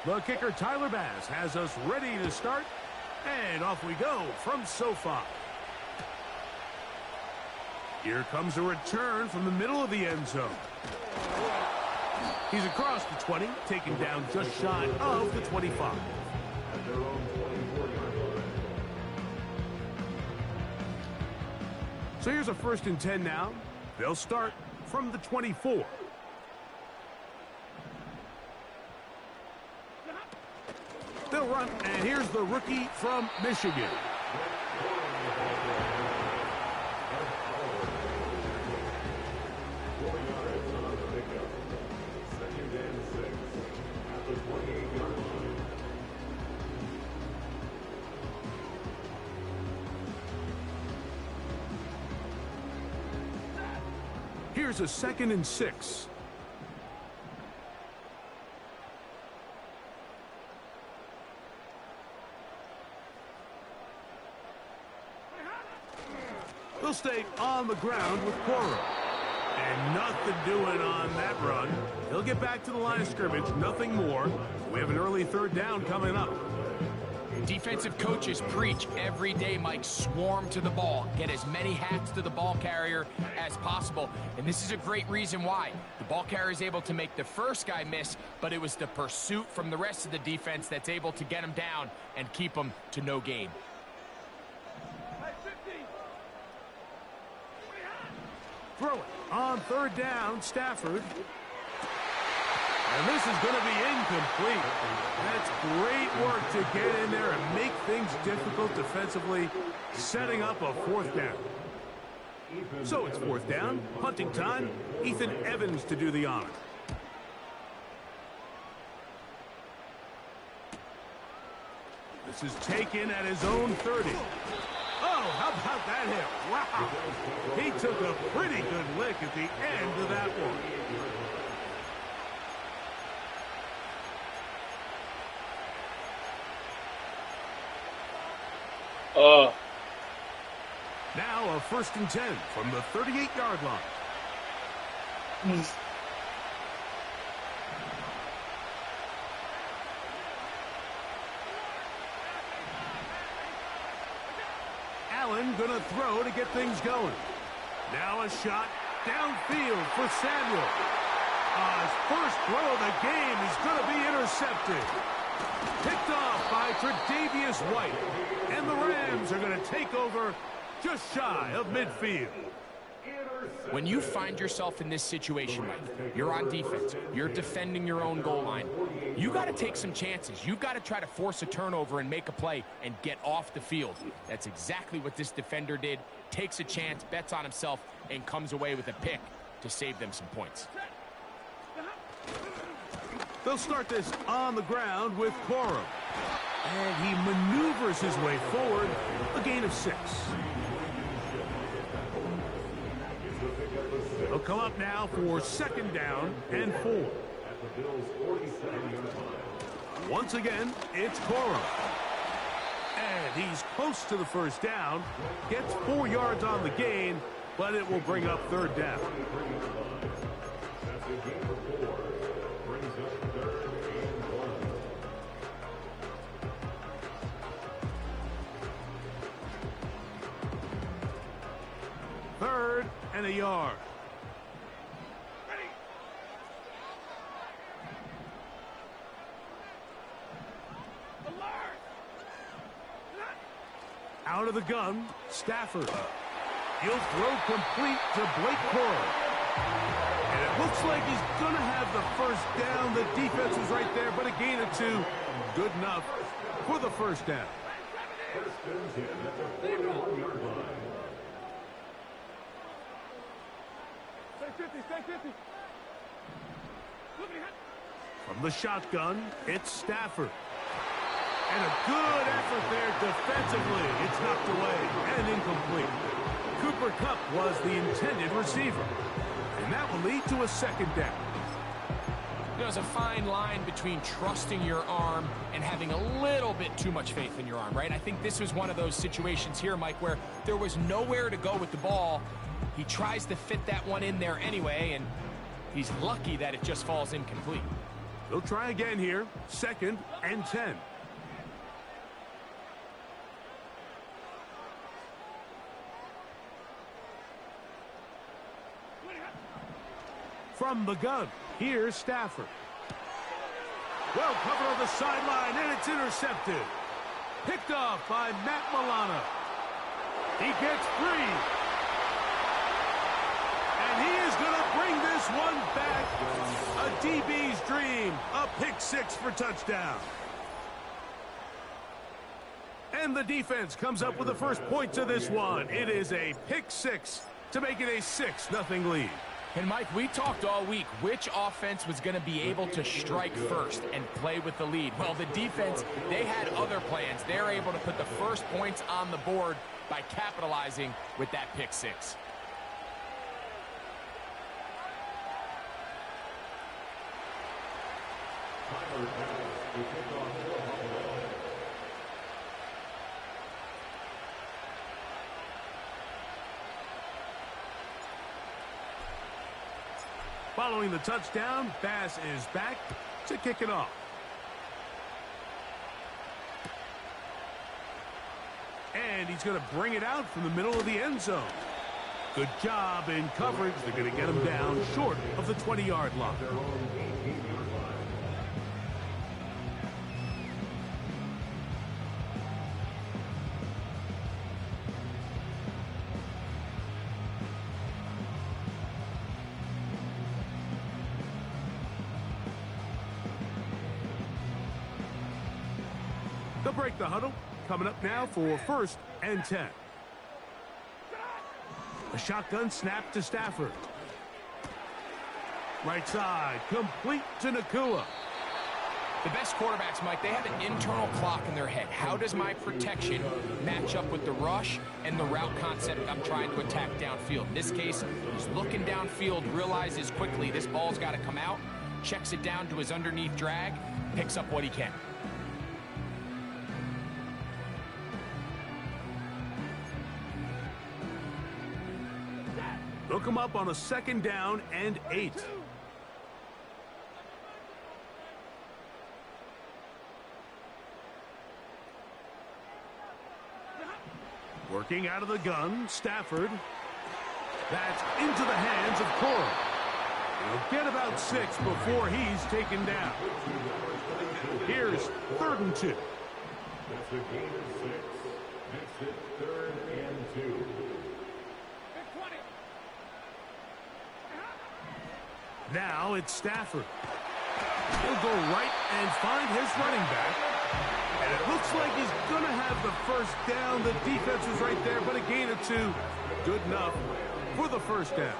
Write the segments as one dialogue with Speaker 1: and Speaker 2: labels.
Speaker 1: The kicker, Tyler Bass, has us ready to start. And off we go from SoFi. Here comes a return from the middle of the end zone. He's across the 20, taken down just shy of the 25. So here's a 1st and 10 now. They'll start from the 24. They'll run, and here's the rookie from Michigan. Here's a 2nd and 6. They'll stay on the ground with Cora. And nothing doing on that run. He'll get back to the line of scrimmage, nothing more. We have an early 3rd down coming up.
Speaker 2: Defensive coaches preach every day, Mike, swarm to the ball. Get as many hats to the ball carrier as possible. And this is a great reason why. The ball carrier is able to make the first guy miss, but it was the pursuit from the rest of the defense that's able to get him down and keep him to no gain.
Speaker 1: Throw it on 3rd down, Stafford. And this is going to be incomplete. That's great work to get in there and make things difficult defensively, setting up a 4th down. So it's 4th down, punting time. Ethan Evans to do the honor. This is taken at his own 30. Oh, how about that hit? Wow. He took a pretty good lick at the end of that one. Now a 1st and 10 from the 38-yard line. Allen gonna throw to get things going. Now a shot downfield for Samuel. His first throw of the game is gonna be intercepted. Picked off by Tre'Davious White. And the Rams are gonna take over just shy of midfield.
Speaker 2: When you find yourself in this situation, Mike, you're on defense, you're defending your own goal line, you got to take some chances. You got to try to force a turnover and make a play and get off the field. That's exactly what this defender did. Takes a chance, bets on himself, and comes away with a pick to save them some points.
Speaker 1: They'll start this on the ground with Cora. And he maneuvers his way forward, a gain of 6. They'll come up now for 2nd down and 4. Once again, it's Cora. And he's close to the 1st down. Gets 4 yards on the gain, but it will bring up 3rd down. Third and a yard. Out of the gun, Stafford. He'll throw complete to Blake Cora. And it looks like he's going to have the 1st down. The defense was right there, but a gain of 2. Good enough for the 1st down. From the shotgun, it's Stafford. And a good effort there defensively. It's knocked away and incomplete. Cooper Kupp was the intended receiver. And that will lead to a 2nd down.
Speaker 2: There's a fine line between trusting your arm and having a little bit too much faith in your arm, right? I think this was one of those situations here, Mike, where there was nowhere to go with the ball. He tries to fit that one in there anyway, and he's lucky that it just falls incomplete.
Speaker 1: They'll try again here. 2nd and 10. From the gun, here's Stafford. Well covered on the sideline, and it's intercepted. Picked off by Matt Milano. He gets free. And he is going to bring this one back. A DB's dream. A pick 6 for touchdown. And the defense comes up with the first point to this one. It is a pick 6 to make it a 6-0 lead.
Speaker 2: And, Mike, we talked all week which offense was going to be able to strike first and play with the lead. Well, the defense, they had other plans. They're able to put the first points on the board by capitalizing with that pick 6.
Speaker 1: Following the touchdown, Bass is back to kick it off. And he's going to bring it out from the middle of the end zone. Good job in coverage. They're going to get him down short of the 20-yard line. They'll break the huddle. Coming up now for 1st and 10. A shotgun snap to Stafford. Right side, complete to Nacua.
Speaker 2: The best quarterbacks, Mike, they have an internal clock in their head. How does my protection match up with the rush and the route concept I'm trying to attack downfield? In this case, he's looking downfield, realizes quickly this ball's got to come out, checks it down to his underneath drag, picks up what he can.
Speaker 1: They'll come up on a 2nd down and 8. Working out of the gun, Stafford. That's into the hands of Cora. He'll get about 6 before he's taken down. Here's 3rd and 2.
Speaker 3: That's a gain of 6. Makes it 3rd and 2.
Speaker 1: Now it's Stafford. He'll go right and find his running back. And it looks like he's going to have the first down. The defense was right there, but a gain of 2. Good enough for the first down.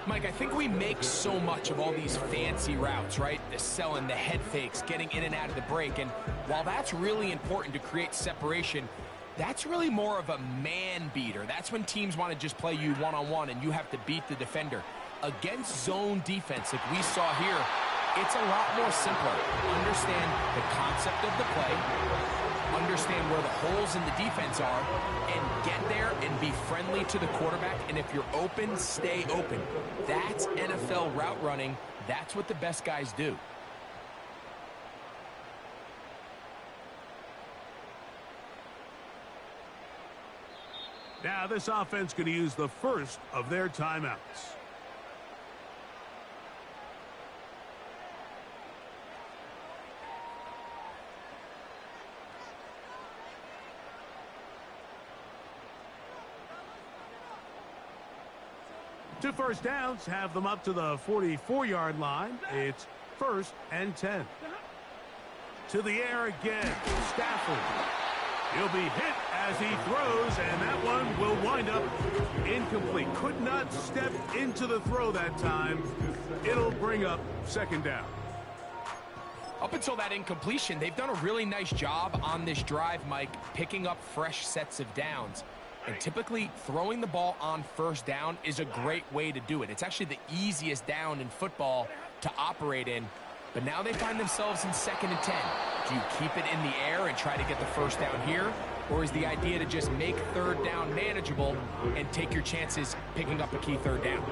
Speaker 2: Mike, I think we make so much of all these fancy routes, right? The selling, the head fakes, getting in and out of the break. And while that's really important to create separation, that's really more of a man beater. That's when teams want to just play you one-on-one and you have to beat the defender. Against zone defense like we saw here, it's a lot more simpler. Understand the concept of the play, understand where the holes in the defense are, and get there and be friendly to the quarterback. And if you're open, stay open. That's NFL route running. That's what the best guys do.
Speaker 1: Now this offense going to use the first of their timeouts. Two first downs have them up to the 44-yard line. It's 1st and 10. To the air again. Stafford. He'll be hit as he throws, and that one will wind up incomplete. Could not step into the throw that time. It'll bring up 2nd down.
Speaker 2: Up until that incompletion, they've done a really nice job on this drive, Mike, picking up fresh sets of downs. And typically, throwing the ball on 1st down is a great way to do it. It's actually the easiest down in football to operate in. But now they find themselves in 2nd and 10. Do you keep it in the air and try to get the first down here? or is the idea to just make third down manageable and take your chances picking up a key third down?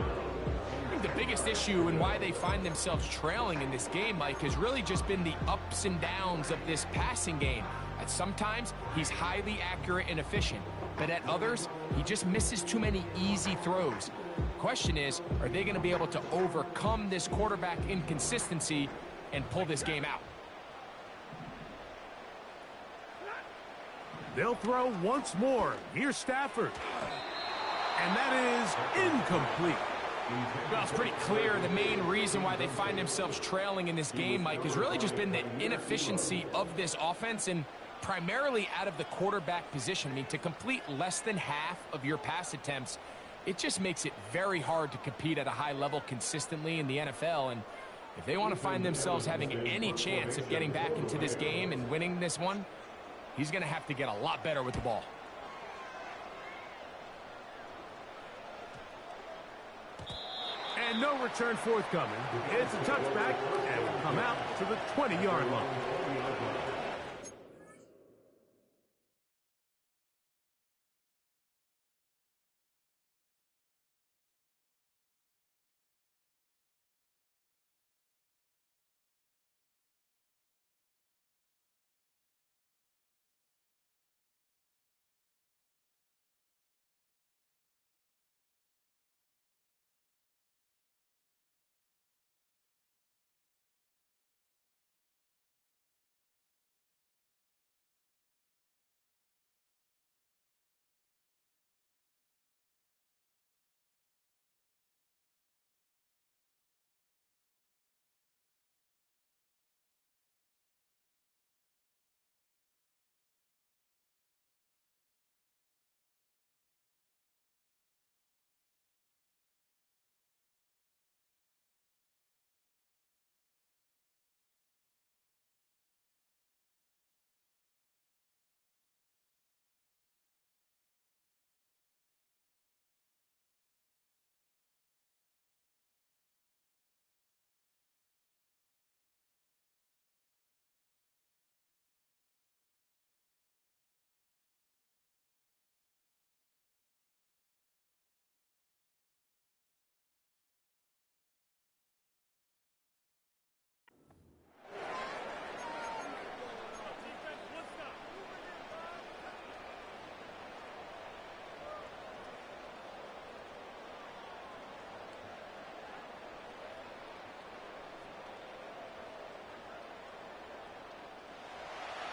Speaker 2: I think the biggest issue and why they find themselves trailing in this game, Mike, has really just been the ups and downs of this passing game. At sometimes, he's highly accurate and efficient, but at others, he just misses too many easy throws. The question is, are they going to be able to overcome this quarterback inconsistency and pull this game out?
Speaker 1: They'll throw once more. Here's Stafford. And that is incomplete.
Speaker 2: Well, it's pretty clear the main reason why they find themselves trailing in this game, Mike, has really just been the inefficiency of this offense and primarily out of the quarterback position. I mean, to complete less than half of your pass attempts, it just makes it very hard to compete at a high level consistently in the NFL. And if they want to find themselves having any chance of getting back into this game and winning this one, he's going to have to get a lot better with the ball.
Speaker 1: And no return forthcoming. It's a touchback and will come out to the 20-yard line.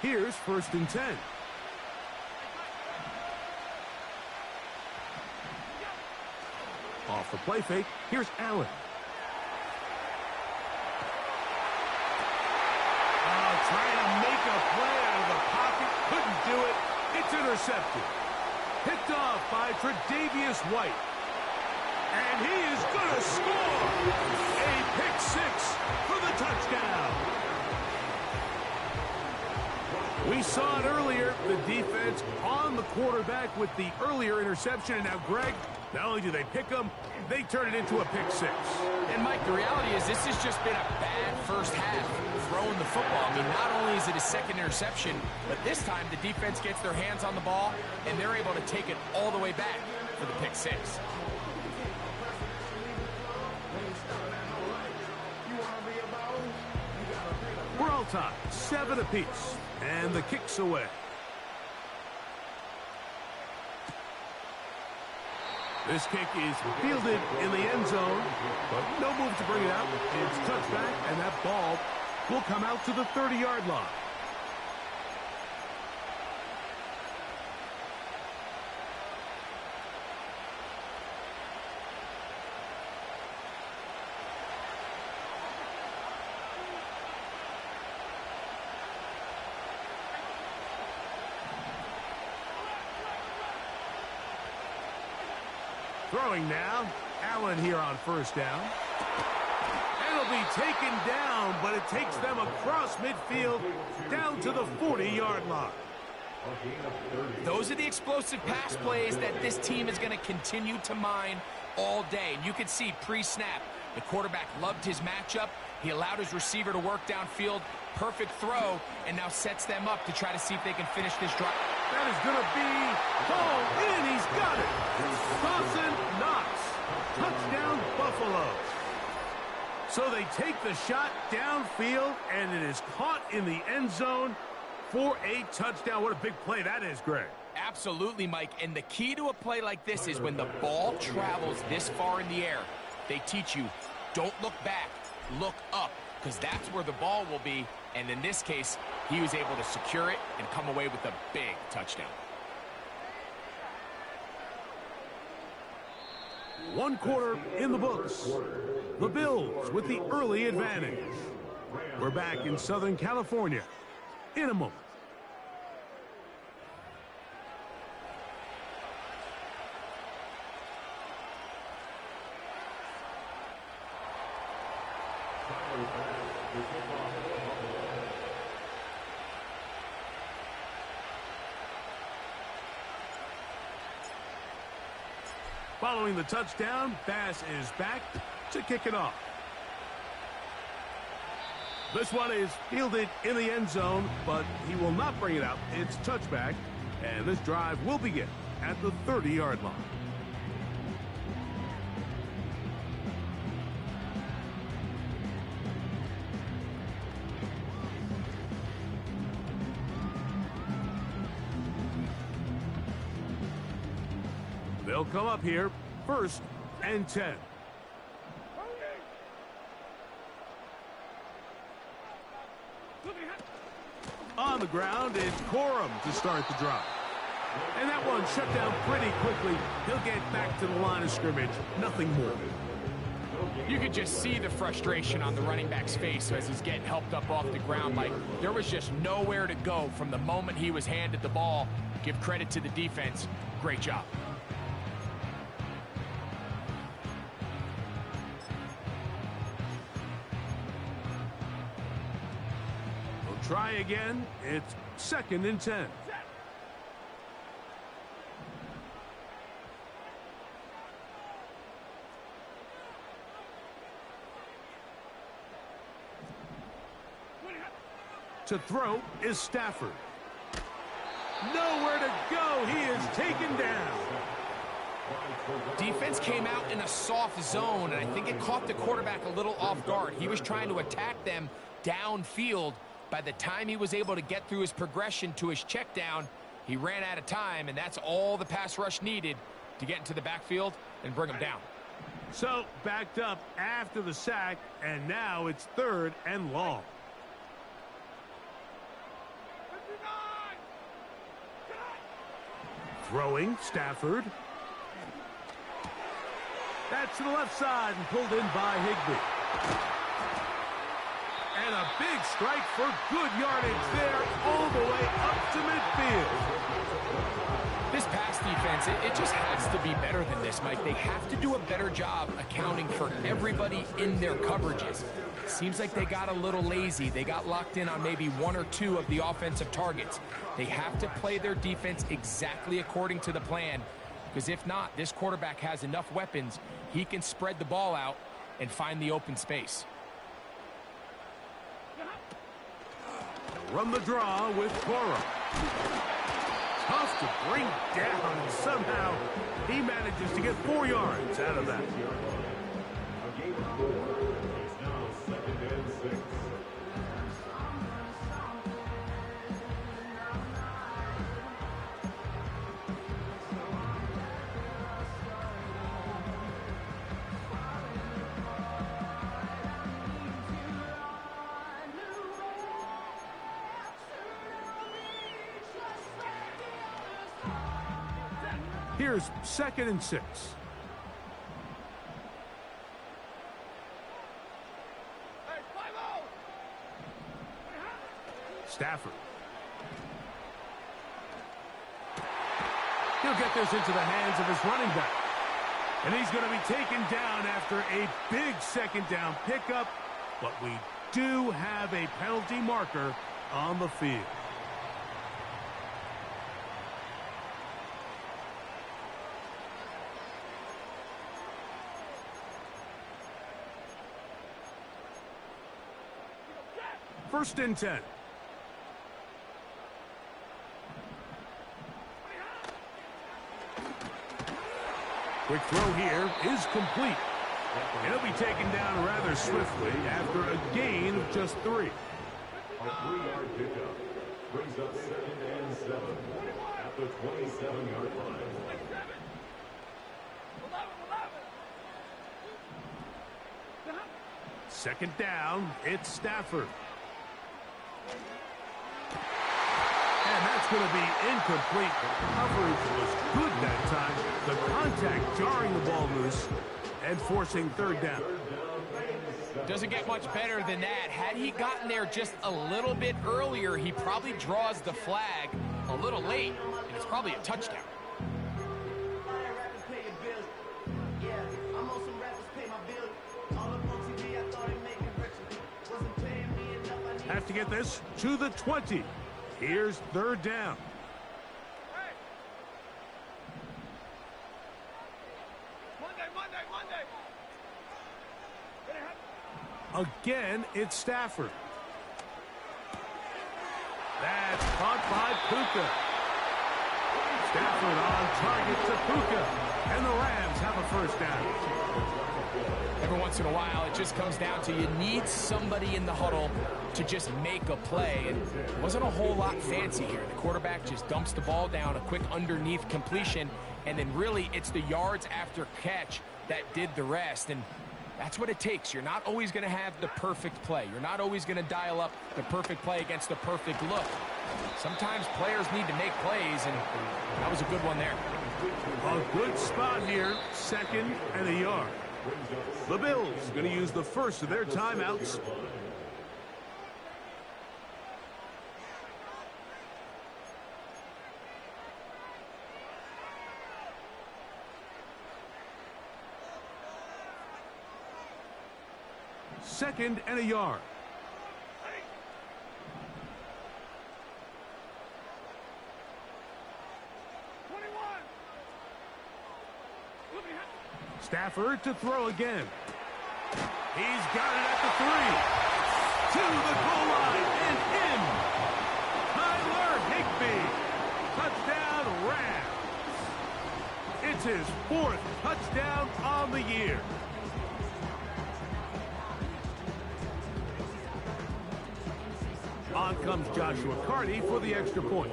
Speaker 1: Here's 1st and 10. Off the play fake, here's Allen. Trying to make a play out of the pocket. Couldn't do it. It's intercepted. Picked off by Tre'Davious White. And he is going to score. A pick six for the touchdown. We saw it earlier, the defense on the quarterback with the earlier interception. And now, Greg, not only do they pick them, they turn it into a pick six.
Speaker 2: And, Mike, the reality is this has just been a bad first half throwing the football. I mean, not only is it a second interception, but this time the defense gets their hands on the ball, and they're able to take it all the way back for the pick six.
Speaker 1: We're all tied, 7 apiece, and the kick's away. This kick is fielded in the end zone, but no move to bring it out. It's touchback, and that ball will come out to the 30-yard line. Throwing now, Allen here on 1st down. And it'll be taken down, but it takes them across midfield down to the 40-yard line.
Speaker 2: Those are the explosive pass plays that this team is going to continue to mine all day. And you can see pre-snap, the quarterback loved his matchup. He allowed his receiver to work downfield. Perfect throw, and now sets them up to try to see if they can finish this drive.
Speaker 1: That one is going to be hauled in. He's got it. Dawson Knox. Touchdown, Buffalo. So they take the shot downfield, and it is caught in the end zone for a touchdown. What a big play that is, Greg.
Speaker 2: Absolutely, Mike. And the key to a play like this is when the ball travels this far in the air, they teach you, don't look back, look up, because that's where the ball will be. And in this case, he was able to secure it and come away with a big touchdown.
Speaker 1: One quarter in the books. The Bills with the early advantage. We're back in Southern California in a moment. Following the touchdown, Bass is back to kick it off. This one is fielded in the end zone, but he will not bring it out. It's touchback, and this drive will begin at the 30-yard line. They'll come up here, 1st and 10. On the ground, it's Corum to start the drive. And that one shut down pretty quickly. He'll get back to the line of scrimmage, nothing more.
Speaker 2: You could just see the frustration on the running back's face as he's getting helped up off the ground. Mike, there was just nowhere to go from the moment he was handed the ball. Give credit to the defense. Great job.
Speaker 1: Try again. It's 2nd and 10. To throw is Stafford. Nowhere to go. He is taken down.
Speaker 2: Defense came out in a soft zone, and I think it caught the quarterback a little off guard. He was trying to attack them downfield. By the time he was able to get through his progression to his check down, he ran out of time, and that's all the pass rush needed to get into the backfield and bring him down.
Speaker 1: So, backed up after the sack, and now it's 3rd and long. Throwing, Stafford. That's to the left side and pulled in by Higbee. And a big strike for good yardage there all the way up to midfield.
Speaker 2: This pass defense, it just has to be better than this, Mike. They have to do a better job accounting for everybody in their coverages. Seems like they got a little lazy. They got locked in on maybe 1 or 2 of the offensive targets. They have to play their defense exactly according to the plan, because if not, this quarterback has enough weapons. He can spread the ball out and find the open space.
Speaker 1: Run the draw with Corum. Tough to bring down, and somehow he manages to get 4 yards out of that.
Speaker 3: A game of 4 is now 2nd and 6.
Speaker 1: Here's 2nd and 6. Stafford. He'll get this into the hands of his running back. And he's going to be taken down after a big 2nd down pickup. But we do have a penalty marker on the field. First and 10. Quick throw here is complete. And he'll be taken down rather swiftly after a gain of just 3.
Speaker 3: A 3-yard pickup brings up 2nd and 7 at the 27-yard line.
Speaker 1: Second down, it's Stafford. And that's going to be incomplete. Coverage was good that time. The contact jarring the ball loose and forcing 3rd down.
Speaker 2: Doesn't get much better than that. Had he gotten there just a little bit earlier, he probably draws the flag a little late, and it's probably a touchdown.
Speaker 1: Have to get this to the 20. Here's 3rd down. Again, it's Stafford. That's caught by Puka. Stafford on target to Puka. And the Rams have a 1st down.
Speaker 2: Every once in a while, it just comes down to you need somebody in the huddle to just make a play. And it wasn't a whole lot fancy here. The quarterback just dumps the ball down, a quick underneath completion, and then really it's the yards after catch that did the rest. And that's what it takes. You're not always going to have the perfect play. You're not always going to dial up the perfect play against the perfect look. Sometimes players need to make plays, and that was a good one there.
Speaker 1: A good spot here, 2nd and a yard. The Bills going to use the first of their timeouts. Second and a yard. Stafford to throw again. He's got it at the 3. To the goal line and in. Tyler Higbee. Touchdown Rams. It's his 4th touchdown on the year. On comes Joshua Carty for the extra point.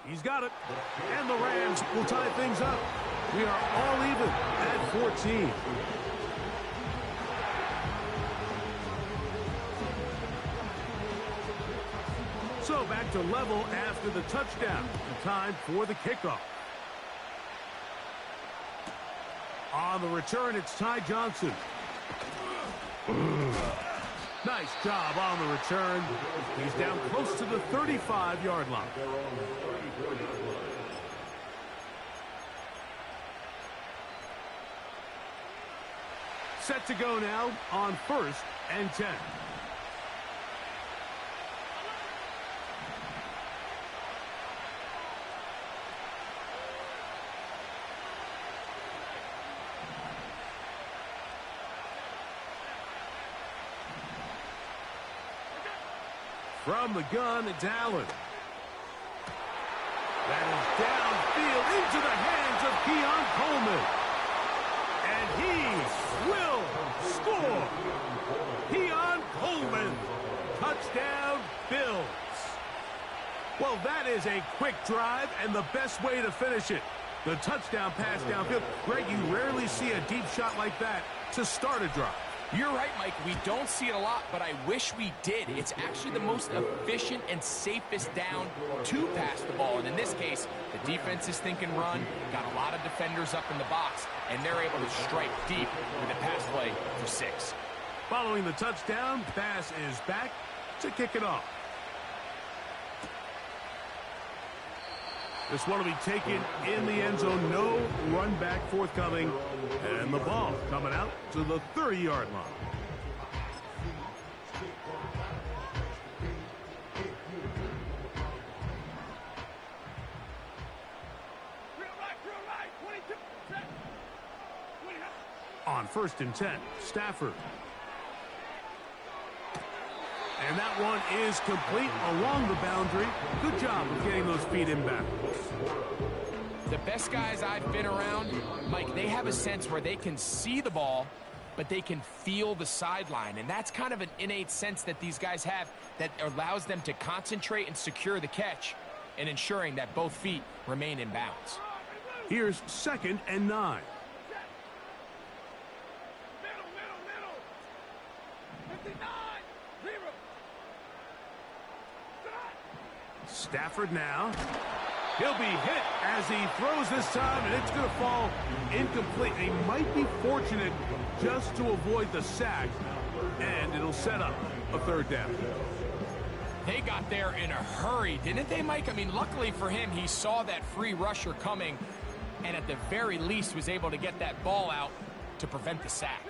Speaker 1: He's got it. And the Rams will tie things up. We are all even at 14. So back to level after the touchdown. Time for the kickoff. On the return, it's Ty Johnson. Nice job on the return. He's down close to the 35-yard line. Set to go now on 1st and 10. From the gun, it's Allen. That is downfield into the hands of Keon Coleman. And he will score. Keon Coleman. Touchdown, Bills. Well, that is a quick drive and the best way to finish it. The touchdown pass downfield. Greg, you rarely see a deep shot like that to start a drive.
Speaker 2: You're right, Mike. We don't see it a lot, but I wish we did. It's actually the most efficient and safest down to pass the ball. And in this case, the defense is thinking run, got a lot of defenders up in the box, and they're able to strike deep with a pass play for 6.
Speaker 1: Following the touchdown, pass is back to kick it off. This one will be taken in the end zone. No run back forthcoming. And the ball coming out to the 30-yard line. On 1st and 10, Stafford. And that one is complete along the boundary. Good job of getting those feet in back.
Speaker 2: The best guys I've been around, Mike, they have a sense where they can see the ball, but they can feel the sideline. And that's kind of an innate sense that these guys have that allows them to concentrate and secure the catch and ensuring that both feet remain in bounds.
Speaker 1: Here's 2nd and 9. Stafford now. He'll be hit as he throws this time, and it's going to fall incomplete. He might be fortunate just to avoid the sack, and it'll set up a 3rd down.
Speaker 2: They got there in a hurry, didn't they, Mike? I mean, luckily for him, he saw that free rusher coming, and at the very least was able to get that ball out to prevent the sack.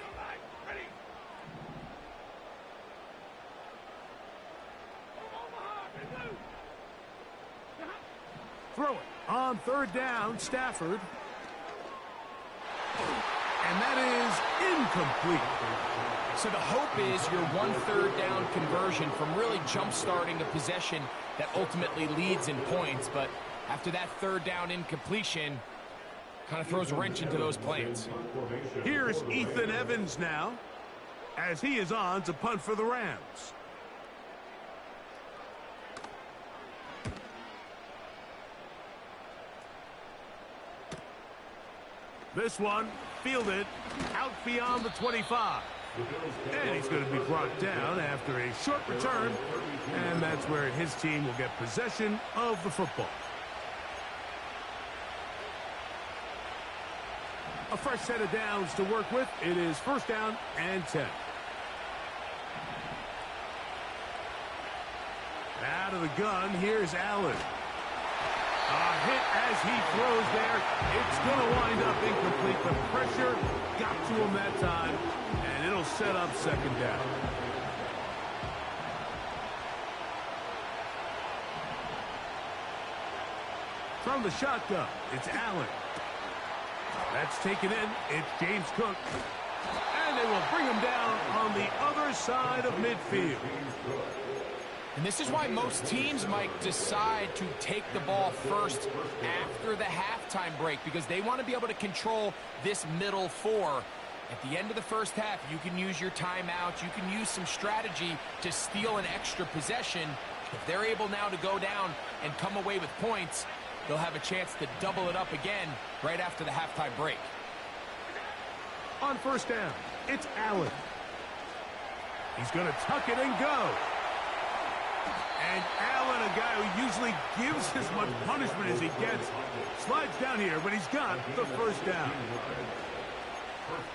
Speaker 1: Throw it on 3rd down, Stafford. And that is incomplete.
Speaker 2: So the hope is your 1/3 down conversion from really jump-starting a possession that ultimately leads in points. But after that 3rd down incompletion, kind of throws a wrench into those plans.
Speaker 1: Here's Ethan Evans now, as he is on to punt for the Rams. This one fielded out beyond the 25. And he's going to be brought down after a short return. And that's where his team will get possession of the football. A fresh set of downs to work with. It is 1st down and 10. Out of the gun, here's Allen. A hit as he throws there. It's going to wind up incomplete. The pressure got to him that time, and it'll set up 2nd down. From the shotgun, it's Allen. That's taken in. It's James Cook. And they will bring him down on the other side of midfield.
Speaker 2: And this is why most teams, Mike, decide to take the ball first after the halftime break, because they want to be able to control this middle 4. At the end of the 1st half, you can use your timeouts. You can use some strategy to steal an extra possession. If they're able now to go down and come away with points, they'll have a chance to double it up again right after the halftime break.
Speaker 1: On 1st down, it's Allen. He's going to tuck it and go. And Allen, a guy who usually gives as much punishment as he gets, slides down here, but he's got the 1st down.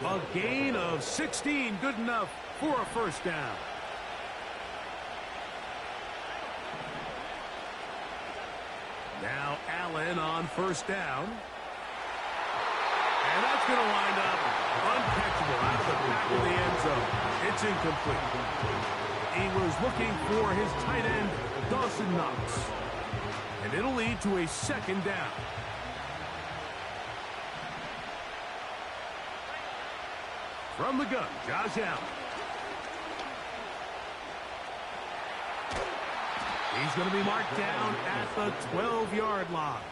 Speaker 1: A gain of 16, good enough for a 1st down. Now Allen on 1st down. And that's going to wind up uncatchable out of the back of the end zone. It's incomplete. He was looking for his tight end, Dawson Knox. And it'll lead to a 2nd down. From the gun, Josh Allen. He's going to be marked down at the 12-yard line.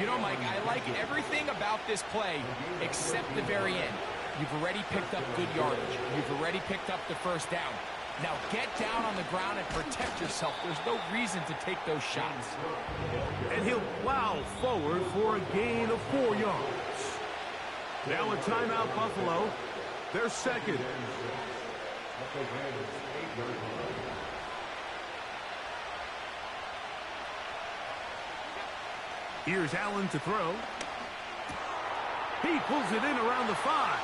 Speaker 2: You know, Mike, I like everything about this play except the very end. You've already picked up good yardage. You've already picked up the 1st down. Now get down on the ground and protect yourself. There's no reason to take those shots.
Speaker 1: And he'll plow forward for a gain of 4 yards. Now a timeout, Buffalo. They're 2nd. Here's Allen to throw. He pulls it in around the 5.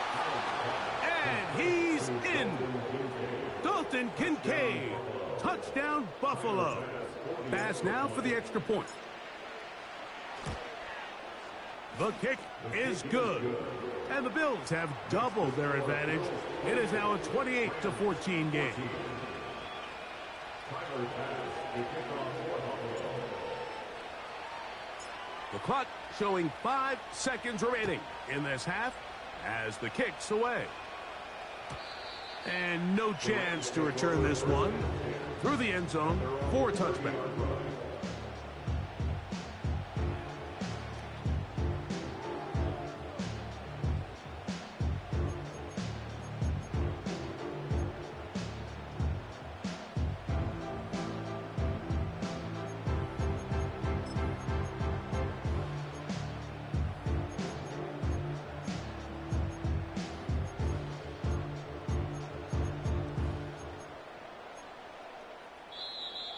Speaker 1: And he's in. Dalton Kincaid. Touchdown, Buffalo. Pass now for the extra point. The kick is good. And the Bills have doubled their advantage. It is now a 28-14 game. The clock showing 5 seconds remaining in this half as the kick's away. And no chance to return this one through the end zone for a touchback.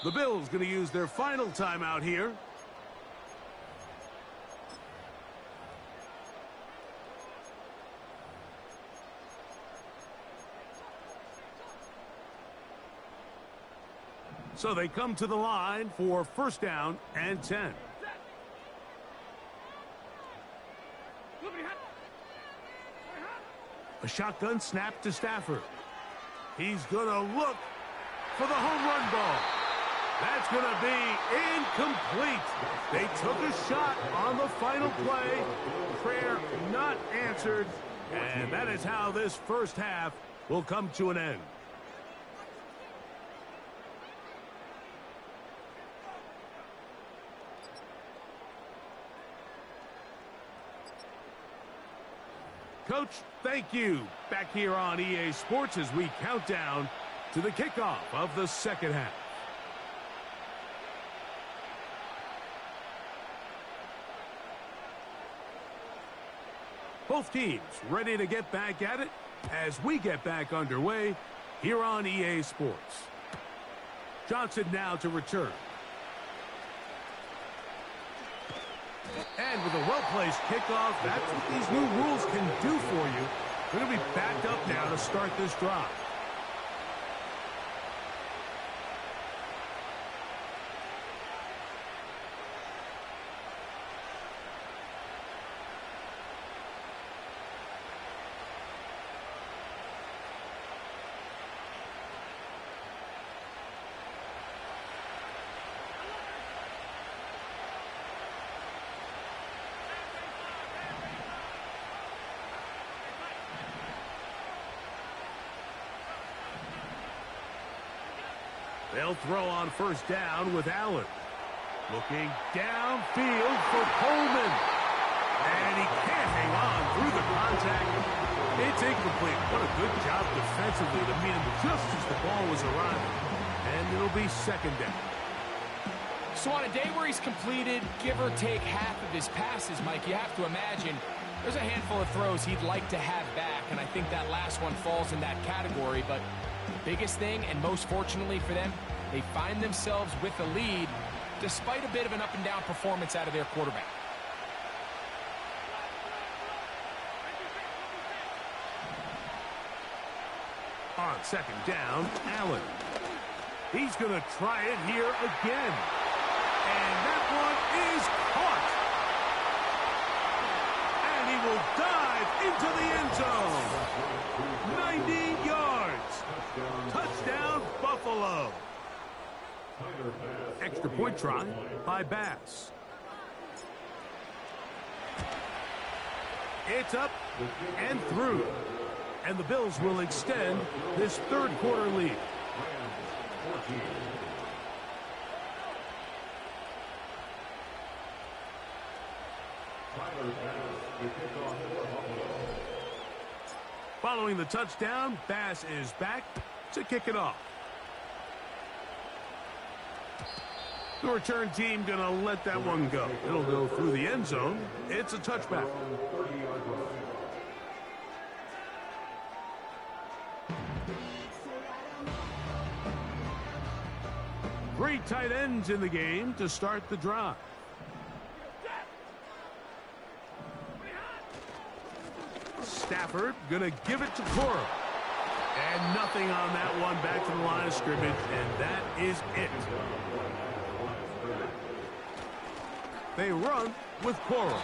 Speaker 1: The Bills going to use their final timeout here. So they come to the line for first down and 10. A shotgun snap to Stafford. He's going to look for the home run ball. That's going to be incomplete. They took a shot on the final play. Prayer not answered. And that is how this first half will come to an end. Coach, thank you. Back here on EA Sports as we count down to the kickoff of the second half. Both teams ready to get back at it as we get back underway here on EA Sports. Johnson now to return. And with a well-placed kickoff, that's what these new rules can do for you. We're going to be backed up now to start this drive. They'll throw on first down with Allen. Looking downfield for Coleman. And he can't hang on through the contact. It's incomplete. What a good job defensively to meet him just as the ball was arriving. And it'll be second down.
Speaker 2: So on a day where he's completed, give or take half of his passes, Mike, you have to imagine there's a handful of throws he'd like to have back, and I think that last one falls in that category. But the biggest thing, and most fortunately for them, they find themselves with a lead despite a bit of an up-and-down performance out of their quarterback.
Speaker 1: On second down, Allen. He's going to try it here again. And that one is caught. And he will dive into the end zone. 90 yards. Touchdown, Buffalo. Extra point try by Bass. It's up and through. And the Bills will extend this third quarter lead. Following the touchdown, Bass is back to kick it off. The return team going to let that one go. It'll go through the end zone. It's a touchback. Three tight ends in the game to start the drive. Stafford going to give it to Cora. And nothing on that one, back to the line of scrimmage, and that is it. They run with Cora.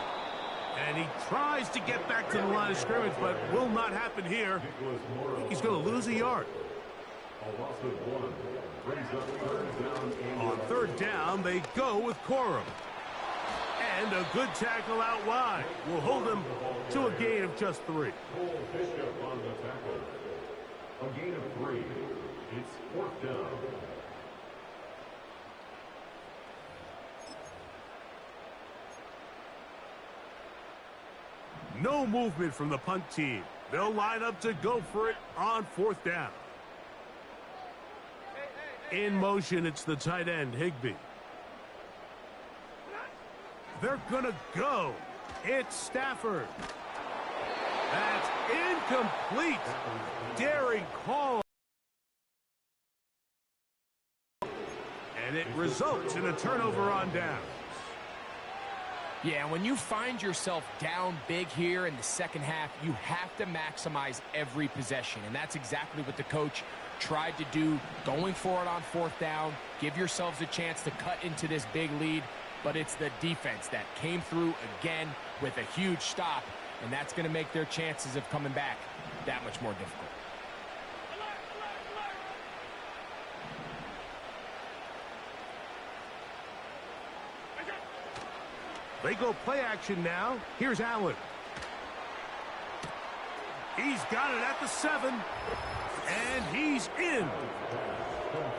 Speaker 1: And he tries to get back to the line of scrimmage, but will not happen here. He's going to lose a yard. On third down, they go with Corum. And a good tackle out wide will hold him to a gain of just 3.
Speaker 3: A gain of 3. It's 4th down.
Speaker 1: No movement from the punt team. They'll line up to go for it on 4th down. In motion, it's the tight end, Higbee. They're going to go. It's Stafford. That's incomplete. Daring call. And it results in a turnover on down.
Speaker 2: Yeah, when you find yourself down big here in the second half, you have to maximize every possession. And that's exactly what the coach tried to do, going for it on 4th down. Give yourselves a chance to cut into this big lead. But it's the defense that came through again with a huge stop. And that's going to make their chances of coming back that much more difficult.
Speaker 1: They go play action now. Here's Allen. He's got it at the 7. And he's in.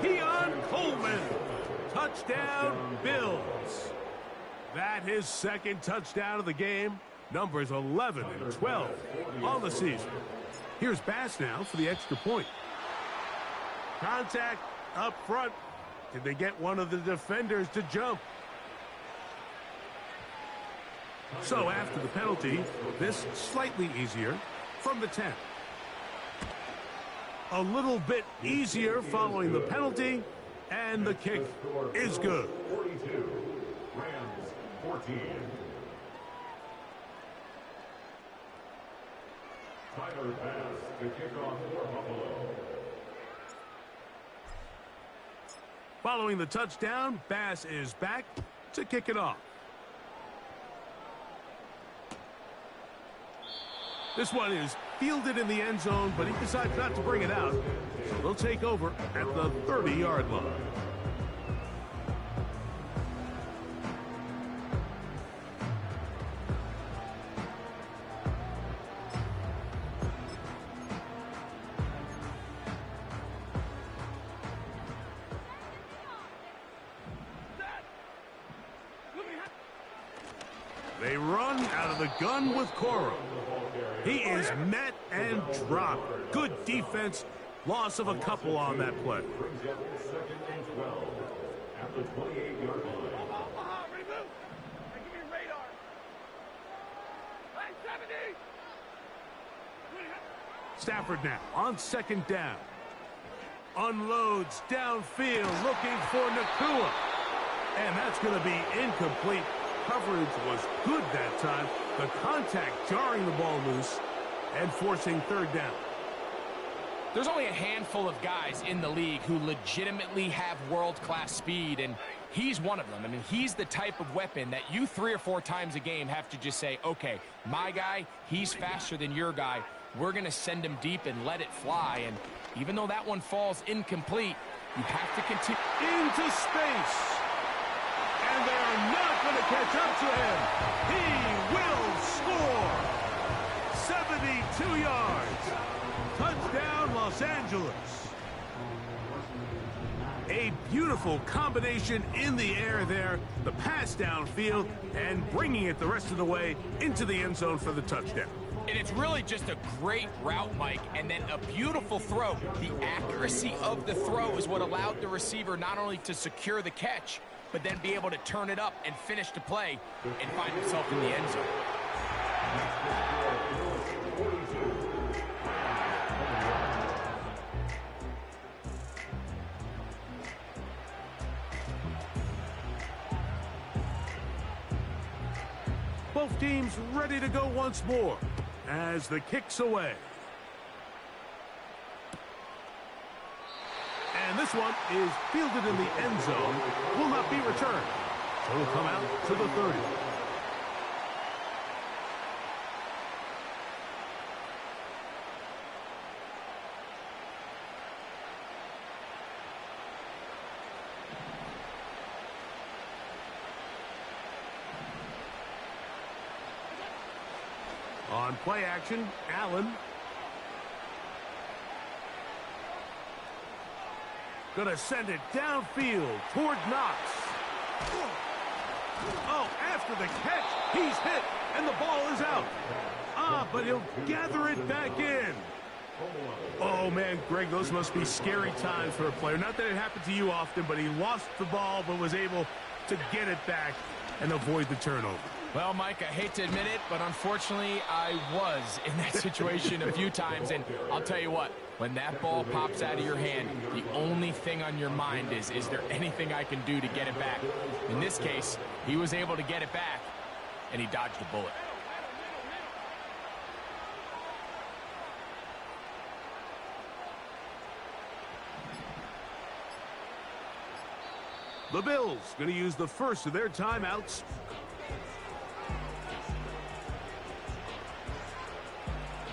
Speaker 1: Keon Coleman. Touchdown, Bills. That his second touchdown of the game. Numbers 11 and 12 on the season. Here's Bass now for the extra point. Contact up front. Did they get one of the defenders to jump? So after the penalty, this slightly easier from the 10. A little bit easier following the penalty, and the kick is good.
Speaker 3: 42. Rams 14. Tyler Bass to kick off for Buffalo.
Speaker 1: Following the touchdown, Bass is back to kick it off. This one is fielded in the end zone, but he decides not to bring it out. So they'll take over at the 30-yard line. They run out of the gun with Coro. He is met and dropped. Good defense. Loss of a couple on that play.
Speaker 3: Brings up 2nd and 12 at the 28-yard line.
Speaker 1: Stafford now on 2nd down. Unloads downfield looking for Nacua. And that's going to be incomplete. Coverage was good that time. The contact jarring the ball loose and forcing 3rd down.
Speaker 2: There's only a handful of guys in the league who legitimately have world-class speed, and he's one of them. I mean, he's the type of weapon that you 3 or 4 times a game have to just say, okay, my guy, he's faster than your guy. We're going to send him deep and let it fly. And even though that one falls incomplete, you have to continue.
Speaker 1: Into space. And they are not going to catch up to him. He will score. 72 yards. Touchdown, Los Angeles. A beautiful combination in the air there. The pass downfield and bringing it the rest of the way into the end zone for the touchdown.
Speaker 2: And it's really just a great route, Mike, and then a beautiful throw. The accuracy of the throw is what allowed the receiver not only to secure the catch, but then be able to turn it up and finish the play and find himself in the end zone.
Speaker 1: Both teams ready to go once more as the kick's away. And this one is fielded in the end zone. Will not be returned. So it'll come out to the 30. On play action, Allen. Gonna send it downfield toward Knox. Oh, after the catch, he's hit, and the ball is out. But he'll gather it back in. Oh, man, Greg, those must be scary times for a player. Not that it happened to you often, but he lost the ball but was able to get it back and avoid the turnover.
Speaker 2: Well, Mike, I hate to admit it, but unfortunately, I was in that situation a few times, and I'll tell you what, when that ball pops out of your hand, the only thing on your mind is there anything I can do to get it back? In this case, he was able to get it back, and he dodged a bullet.
Speaker 1: The Bills going to use the first of their timeouts.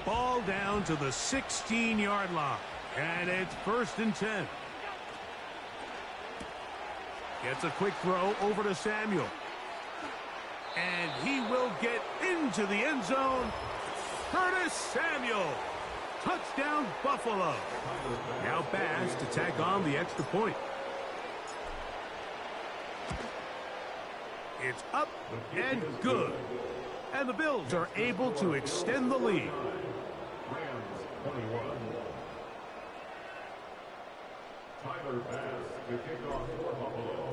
Speaker 1: Ball down to the 16-yard line, and it's 1st and 10. Gets a quick throw over to Samuel. And he will get into the end zone. Curtis Samuel. Touchdown, Buffalo. Now Bass to tack on the extra point. It's up and good. And the Bills are able to extend the lead.
Speaker 3: Rams 21. Tyler Bass to kick off for Buffalo.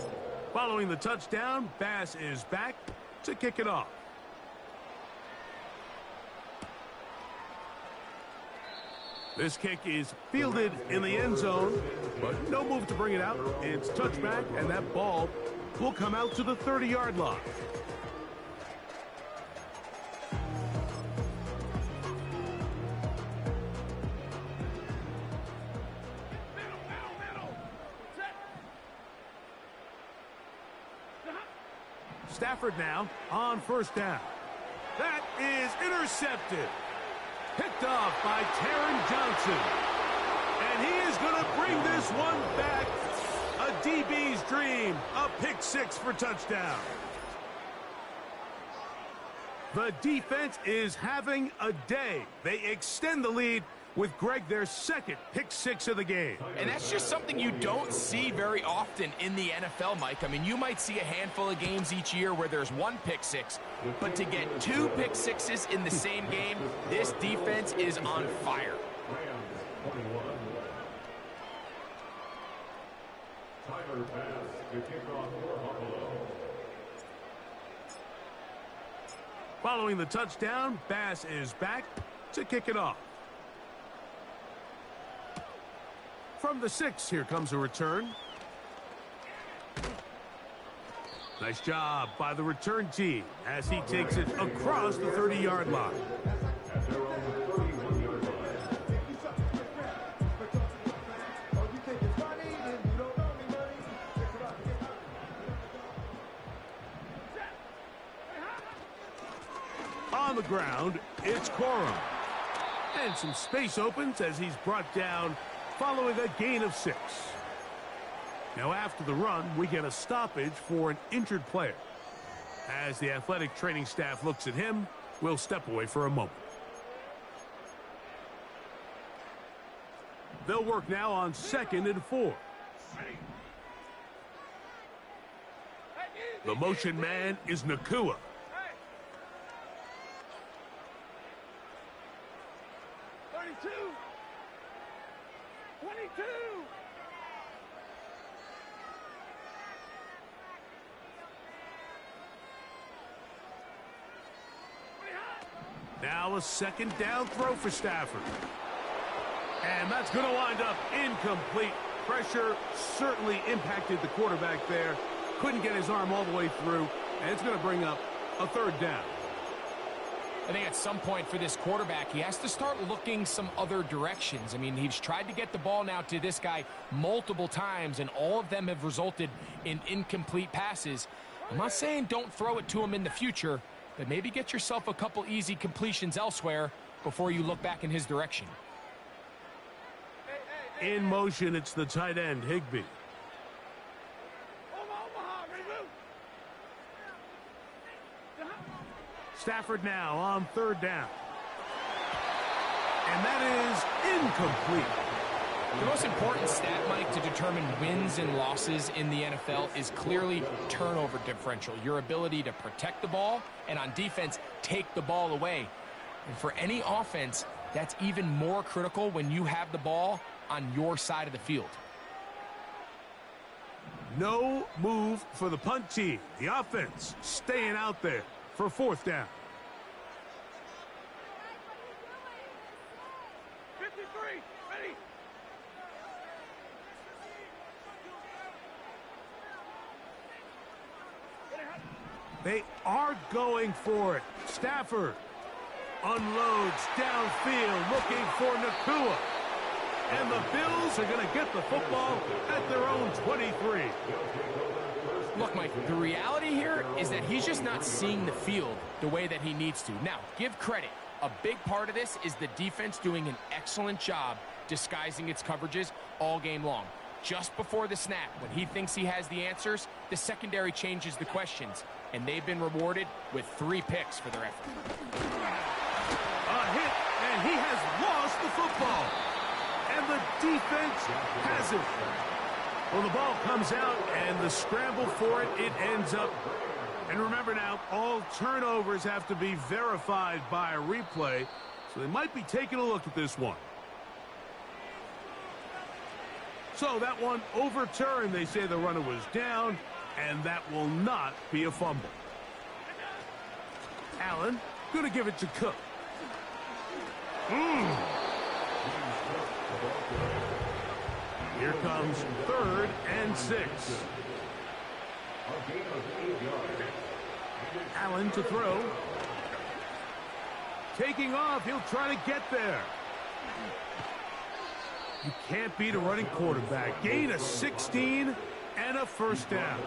Speaker 1: Following the touchdown, Bass is back to kick it off. This kick is fielded in the end zone, but no move to bring it out. It's touchback, and that ball will come out to the 30-yard line. Stafford now on 1st down. That is intercepted. Picked off by Taron Johnson. And he is going to bring this one back. A DB's dream. A pick 6 for touchdown. The defense is having a day. They extend the lead with Greg their second pick 6 of the game.
Speaker 2: And that's just something you don't see very often in the NFL, Mike. I mean, you might see a handful of games each year where there's 1 pick 6, but to get 2 pick 6s in the same game, this defense is on fire.
Speaker 3: Rams 21. Tyler Bass to kick off for Buffalo.
Speaker 1: Following the touchdown, Bass is back to kick it off. From the 6, here comes a return. Nice job by the return team as he takes it across the 30-yard line.
Speaker 3: At their own 31-yard line.
Speaker 1: On the ground, it's Corum. And some space opens as he's brought down following a gain of 6. Now after the run, we get a stoppage for an injured player. As the athletic training staff looks at him, we'll step away for a moment. They'll work now on 2nd and 4. The motion man is Nacua. Now a 2nd down throw for Stafford. And that's going to wind up incomplete. Pressure certainly impacted the quarterback there. Couldn't get his arm all the way through. And it's going to bring up a 3rd down.
Speaker 2: I think at some point for this quarterback, he has to start looking some other directions. I mean, he's tried to get the ball now to this guy multiple times, and all of them have resulted in incomplete passes. I'm not saying don't throw it to him in the future, but maybe get yourself a couple easy completions elsewhere before you look back in his direction.
Speaker 1: In motion, it's the tight end, Higbee. Stafford now on 3rd down. And that is incomplete.
Speaker 2: The most important stat, Mike, to determine wins and losses in the NFL is clearly turnover differential, your ability to protect the ball and on defense, take the ball away. And for any offense, that's even more critical when you have the ball on your side of the field.
Speaker 1: No move for the punt team. The offense staying out there for 4th down.
Speaker 4: 53, ready.
Speaker 1: They are going for it. Stafford unloads downfield looking for Nacua. And the Bills are going to get the football at their own 23.
Speaker 2: Look, Mike, the reality here is that he's just not seeing the field the way that he needs to. Now, give credit. A big part of this is the defense doing an excellent job disguising its coverages all game long. Just before the snap, when he thinks he has the answers, the secondary changes the questions, and they've been rewarded with 3 picks for their effort.
Speaker 1: A hit, and he has lost the football. And the defense has it. Well, the ball comes out, and the scramble for it, it ends up. And remember now, all turnovers have to be verified by a replay, so they might be taking a look at this one. So that one overturned. They say the runner was down, and that will not be a fumble. Allen going to give it to Cook. Here comes 3rd and 6. Allen to throw. Taking off. He'll try to get there. You can't beat a running quarterback. Gain of 16 and a 1st down.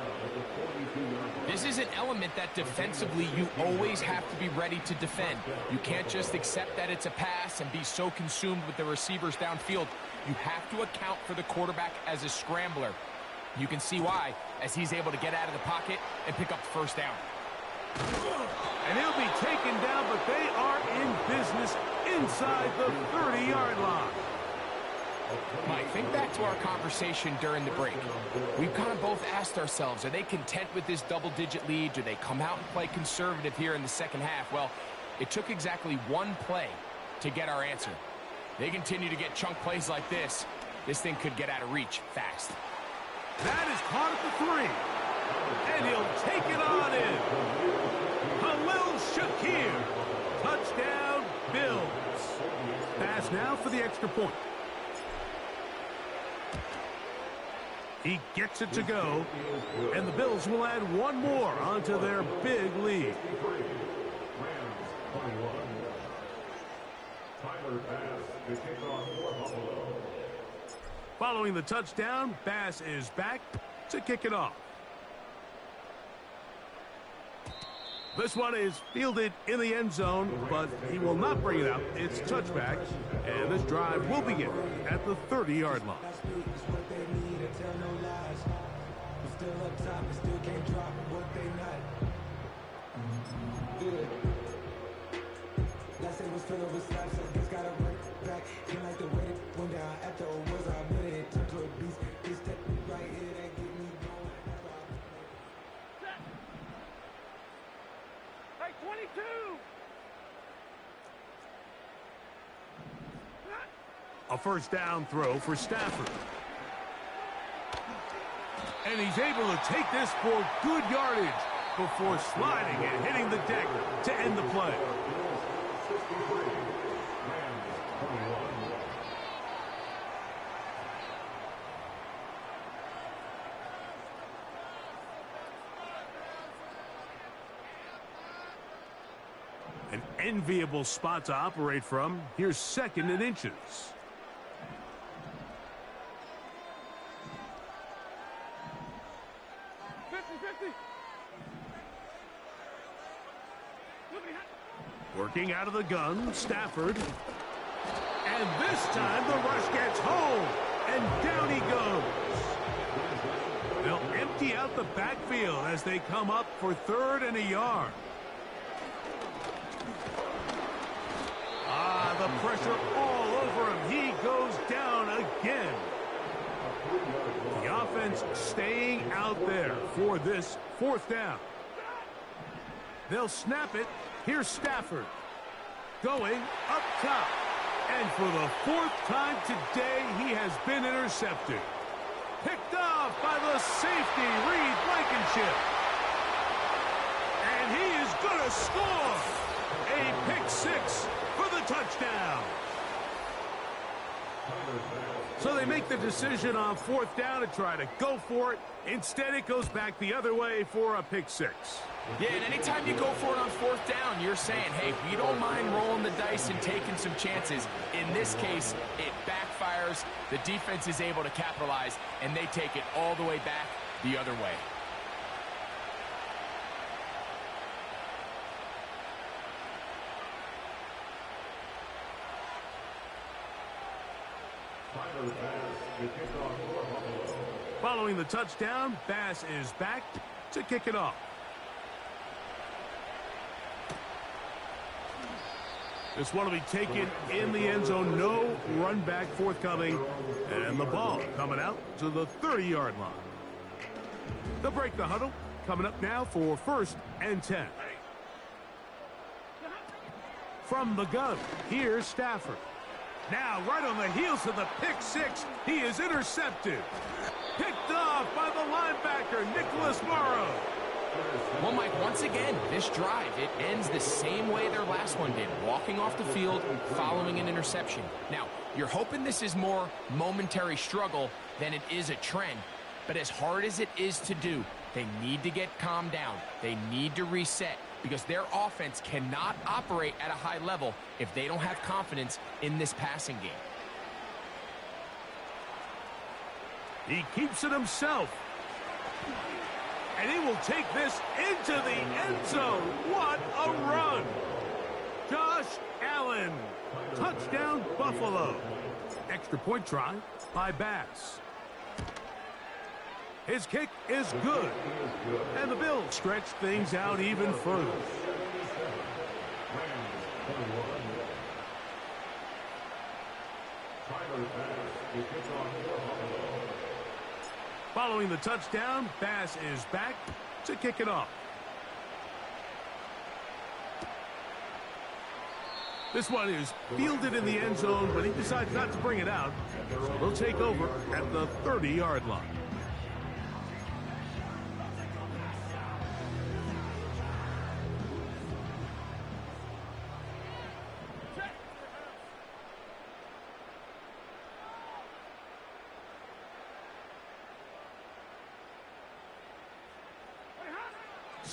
Speaker 2: This is an element that defensively you always have to be ready to defend. You can't just accept that it's a pass and be so consumed with the receivers downfield. You have to account for the quarterback as a scrambler. You can see why, as he's able to get out of the pocket and pick up the 1st down.
Speaker 1: And he'll be taken down, but they are in business inside the 30-yard line.
Speaker 2: Mike, think back to our conversation during the break. We've kind of both asked ourselves, are they content with this double-digit lead? Do they come out and play conservative here in the second half? Well, it took exactly 1 play to get our answer. They continue to get chunk plays like this. This thing could get out of reach fast.
Speaker 1: That is caught at the 3. And he'll take it on in. Khalil Shakir. Touchdown, Bills. Pass now for the extra point. He gets it to go, and the Bills will add 1 more onto their big lead. Following the touchdown, Bass is back to kick it off. This one is fielded in the end zone, but he will not bring it out. It's touchback, and this drive will begin at the 30-yard line.
Speaker 4: Hey, 22.
Speaker 1: A 1st down throw for Stafford. And he's able to take this for good yardage before sliding and hitting the deck to end the play. An enviable spot to operate from. Here's 2nd and inches. Working out of the gun, Stafford. And this time the rush gets home. And down he goes. They'll empty out the backfield as they come up for 3rd and a yard. The the pressure all over him. He goes down again. The offense staying out there for this fourth down. They'll snap it. Here's Stafford. Going up top. And for the fourth time today, he has been intercepted. Picked off by the safety, Reed Blankenship. And he is going to score. A pick six for the touchdown. So they make the decision on fourth down to try to go for it. Instead, it goes back the other way for a pick six.
Speaker 2: Yeah, and anytime you go for it on fourth down, you're saying, hey, we don't mind rolling the dice and taking some chances. In this case, it backfires. The defense is able to capitalize, and they take it all the way back the other way.
Speaker 1: Following the touchdown, Bass is back to kick it off. This one will be taken in the end zone. No run back forthcoming. And the ball coming out to the 30-yard line. They'll break the huddle. Coming up now for 1st and 10. From the gun, here's Stafford. Now, right on the heels of the pick six, he is intercepted. Picked off by the linebacker, Nicholas Morrow.
Speaker 2: Well, Mike, once again, this drive, it ends the same way their last one did, walking off the field following an interception. Now, you're hoping this is more momentary struggle than it is a trend, but as hard as it is to do, they need to get calmed down. They need to reset because their offense cannot operate at a high level if they don't have confidence in this passing game.
Speaker 1: He keeps it himself. And he will take this into the end zone. What a run. Josh Allen. Touchdown, Buffalo. Extra point try by Bass. His kick is good. And the Bills stretch things out even further. Following the touchdown, Bass is back to kick it off. This one is fielded in the end zone, but he decides not to bring it out. So they'll take over at the 30-yard line.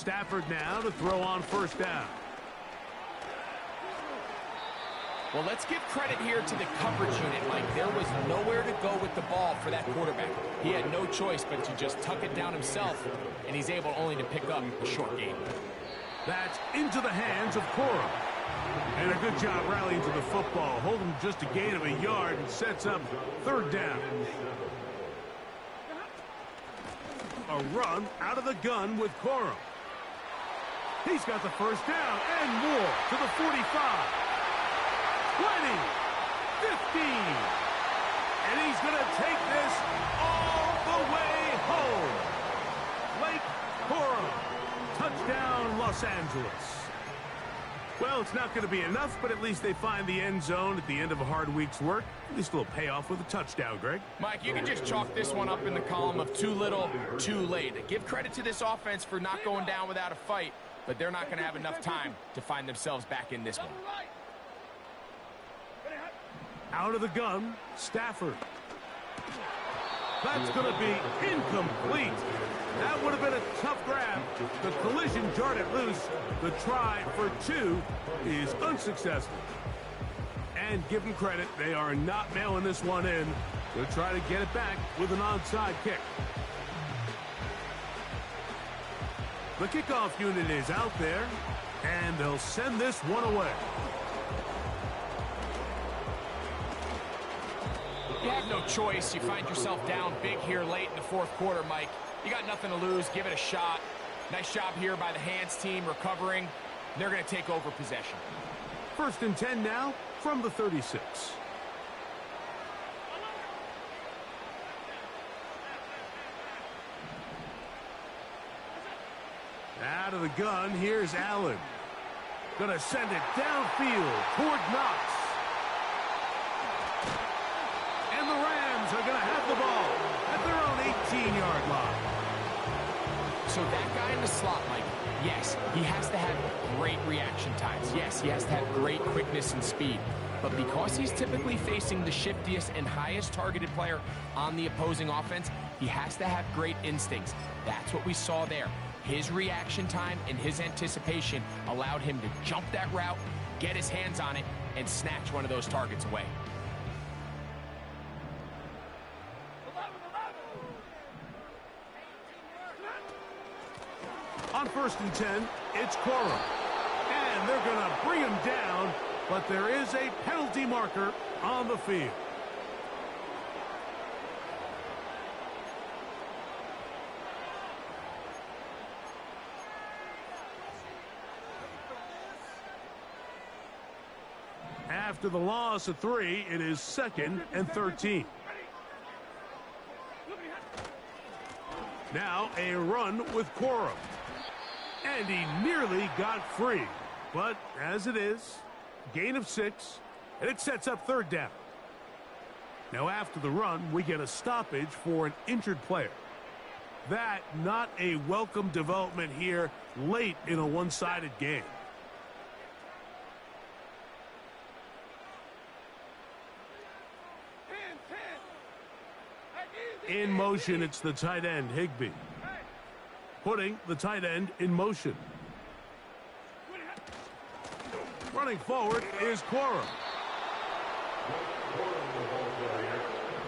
Speaker 1: Stafford now to throw on first down.
Speaker 2: Well, let's give credit here to the coverage unit, Mike. There was nowhere to go with the ball for that quarterback. He had no choice but to just tuck it down himself, and he's able only to pick up a short gain.
Speaker 1: That's into the hands of Cora. And a good job rallying to the football, holding just a gain of a yard and sets up third down. A run out of the gun with Cora. He's got the first down and more to the 45, 20, 15. And he's going to take this all the way home. Blake Cora, touchdown Los Angeles. Well, it's not going to be enough, but at least they find the end zone at the end of a hard week's work. At least a little payoff with a touchdown, Greg.
Speaker 2: Mike, you can just chalk this one up in the column of too little, too late. Give credit to this offense for not going down without a fight, but they're not going to have enough time to find themselves back in this one.
Speaker 1: Out of the gun, Stafford. That's going to be incomplete. That would have been a tough grab. The collision jarred it loose. The try for two is unsuccessful. And give them credit, they are not mailing this one in. They'll try to get it back with an onside kick. The kickoff unit is out there, and they'll send this one away.
Speaker 2: You have no choice. You find yourself down big here late in the fourth quarter, Mike. You got nothing to lose. Give it a shot. Nice job here by the hands team recovering. They're going to take over possession.
Speaker 1: 1st and 10 now from the 36. Out of the gun, here's Allen. Gonna send it downfield toward Knox. And the Rams are gonna have the ball at their own 18-yard line.
Speaker 2: So that guy in the slot, Mike, yes, he has to have great reaction times. Yes, he has to have great quickness and speed. But because he's typically facing the shiftiest and highest targeted player on the opposing offense, he has to have great instincts. That's what we saw there. His reaction time and his anticipation allowed him to jump that route, get his hands on it, and snatch one of those targets away.
Speaker 1: On 1st and 10, it's Corum. And they're going to bring him down, but there is a penalty marker on the field. After the loss of 3, it is 2nd and 13. Now a run with Corum. And he nearly got free. But as it is, gain of 6, and it sets up 3rd down. Now after the run, we get a stoppage for an injured player. That not a welcome development here late in a one-sided game. In motion, it's the tight end, Higbee. Putting the tight end in motion. Running forward is Corum.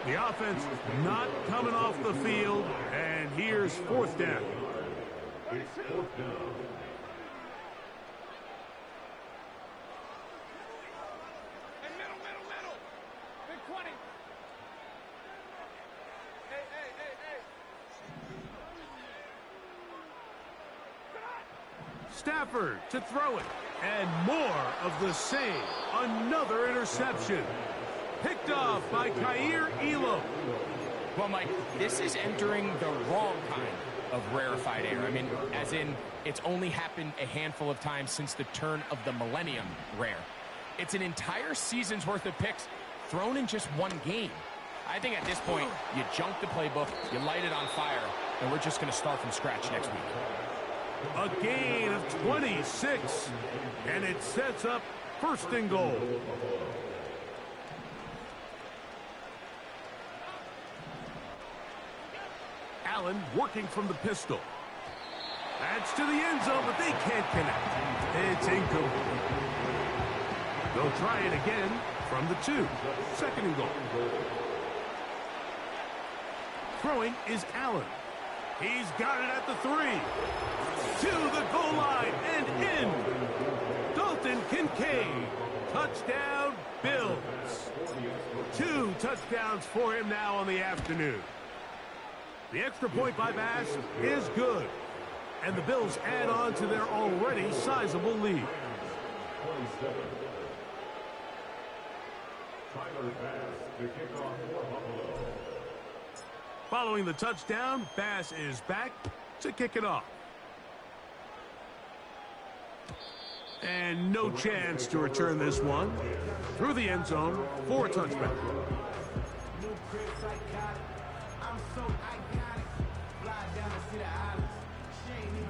Speaker 1: The offense not coming off the field, and here's 4th down.
Speaker 3: It's 4th down.
Speaker 1: Stafford to throw it. And more of the same. Another interception. Picked off by Kaiir Elam.
Speaker 2: Well, Mike, this is entering the wrong kind of rarefied air. I mean, as in, it's only happened a handful of times since the turn of the millennium rare. It's an entire season's worth of picks thrown in just one game. I think at this point, you junk the playbook, you light it on fire, and we're just going to start from scratch next week.
Speaker 1: A gain of 26, and it sets up 1st and goal. Allen working from the pistol. That's to the end zone, but they can't connect. It's incomplete. They'll try it again from the 2. 2nd and goal. Throwing is Allen. He's got it at the 3. To the goal line and in. Dalton Kincaid. Touchdown, Bills. 2 touchdowns for him now on the afternoon. The extra point by Bass is good. And the Bills add on to their already sizable lead.
Speaker 3: 27. Tyler Bass to kick off for Buffalo.
Speaker 1: Following the touchdown, Bass is back to kick it off. And no chance to return this one. Through the end zone for a touchback.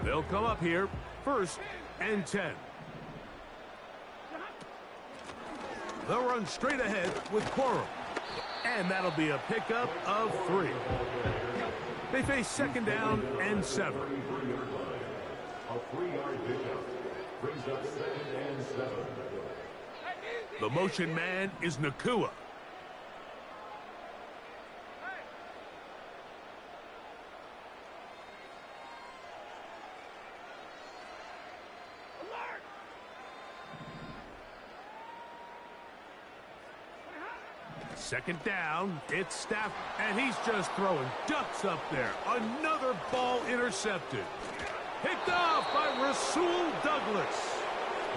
Speaker 1: They'll come up here, 1st and 10. They'll run straight ahead with Corum. And that'll be a pickup of 3. They face 2nd down and 7.
Speaker 3: A 3-yard pickup brings up 2nd and 7.
Speaker 1: The motion man is Nakua. Second down, it's Stafford, and he's just throwing ducks up there. Another ball intercepted. Picked off by Rasul Douglas.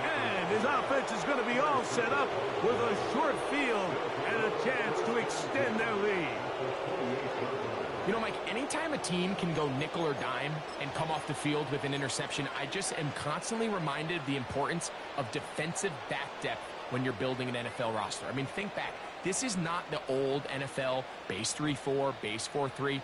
Speaker 1: And his offense is going to be all set up with a short field and a chance to extend their lead.
Speaker 2: You know, Mike, anytime a team can go nickel or dime and come off the field with an interception, I just am constantly reminded of the importance of defensive back depth when you're building an NFL roster. I mean, think back. This is not the old NFL base 3-4, base 4-3.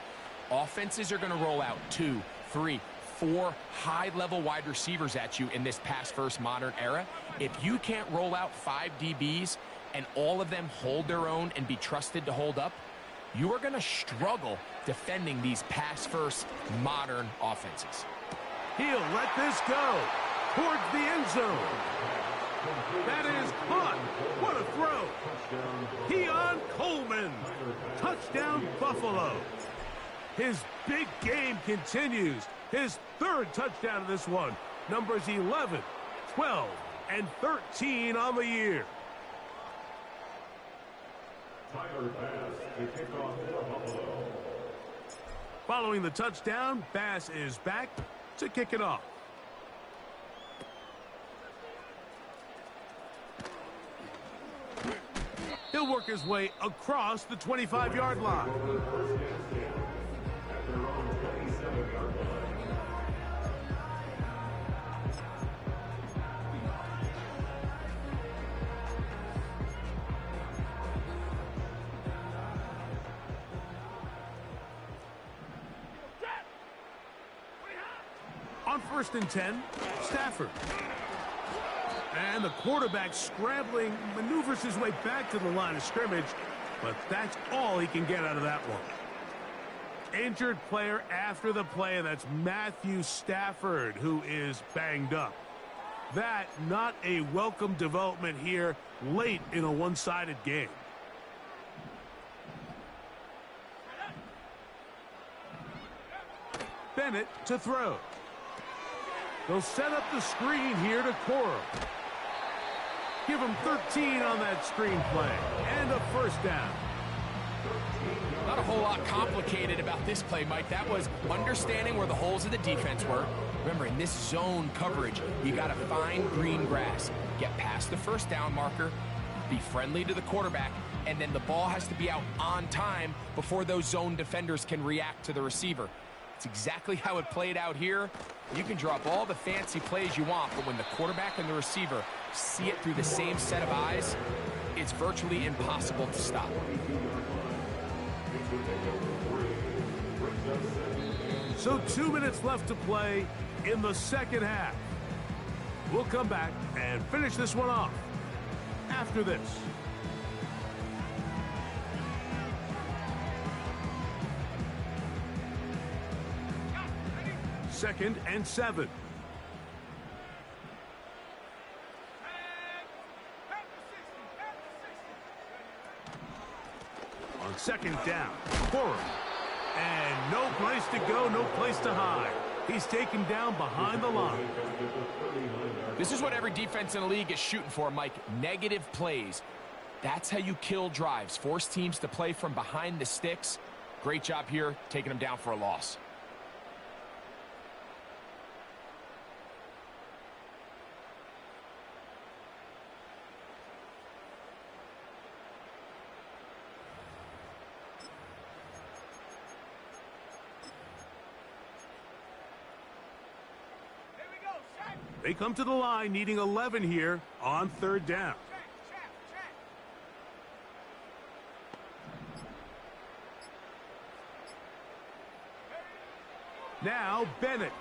Speaker 2: Offenses are going to roll out 2, 3, 4 high-level wide receivers at you in this pass-first modern era. If you can't roll out 5 DBs and all of them hold their own and be trusted to hold up, you are going to struggle defending these pass-first modern offenses.
Speaker 1: He'll let this go towards the end zone. That is caught. What a throw. Keon Coleman. Touchdown, Buffalo. His big game continues. His 3rd touchdown of this one. Numbers 11, 12, and 13 on the year.
Speaker 3: Tyler Bass to kick off for Buffalo.
Speaker 1: Following the touchdown, Bass is back to kick it off. He'll work his way across the 25-yard line. On 1st and 10, Stafford. And the quarterback scrambling, maneuvers his way back to the line of scrimmage, but that's all he can get out of that one. Injured player after the play, and that's Matthew Stafford, who is banged up. That not a welcome development here late in a one-sided game. Bennett to throw. They'll set up the screen here to Corum. Give him 13 on that screen play. And a 1st down.
Speaker 2: Not a whole lot complicated about this play, Mike. That was understanding where the holes of the defense were. Remember, in this zone coverage, you got to find green grass. Get past the 1st down marker. Be friendly to the quarterback. And then the ball has to be out on time before those zone defenders can react to the receiver. It's exactly how it played out here. You can draw up all the fancy plays you want, but when the quarterback and the receiver see it through the same set of eyes, it's virtually impossible to stop.
Speaker 1: So 2 minutes left to play in the 2nd half. We'll come back and finish this one off after this. Second and 7. On 2nd down, Corum. And no place to go, no place to hide. He's taken down behind the line.
Speaker 2: This is what every defense in the league is shooting for, Mike. Negative plays. That's how you kill drives. Force teams to play from behind the sticks. Great job here, taking them down for a loss.
Speaker 1: They come to the line needing 11 here on 3rd down. Now Bennett.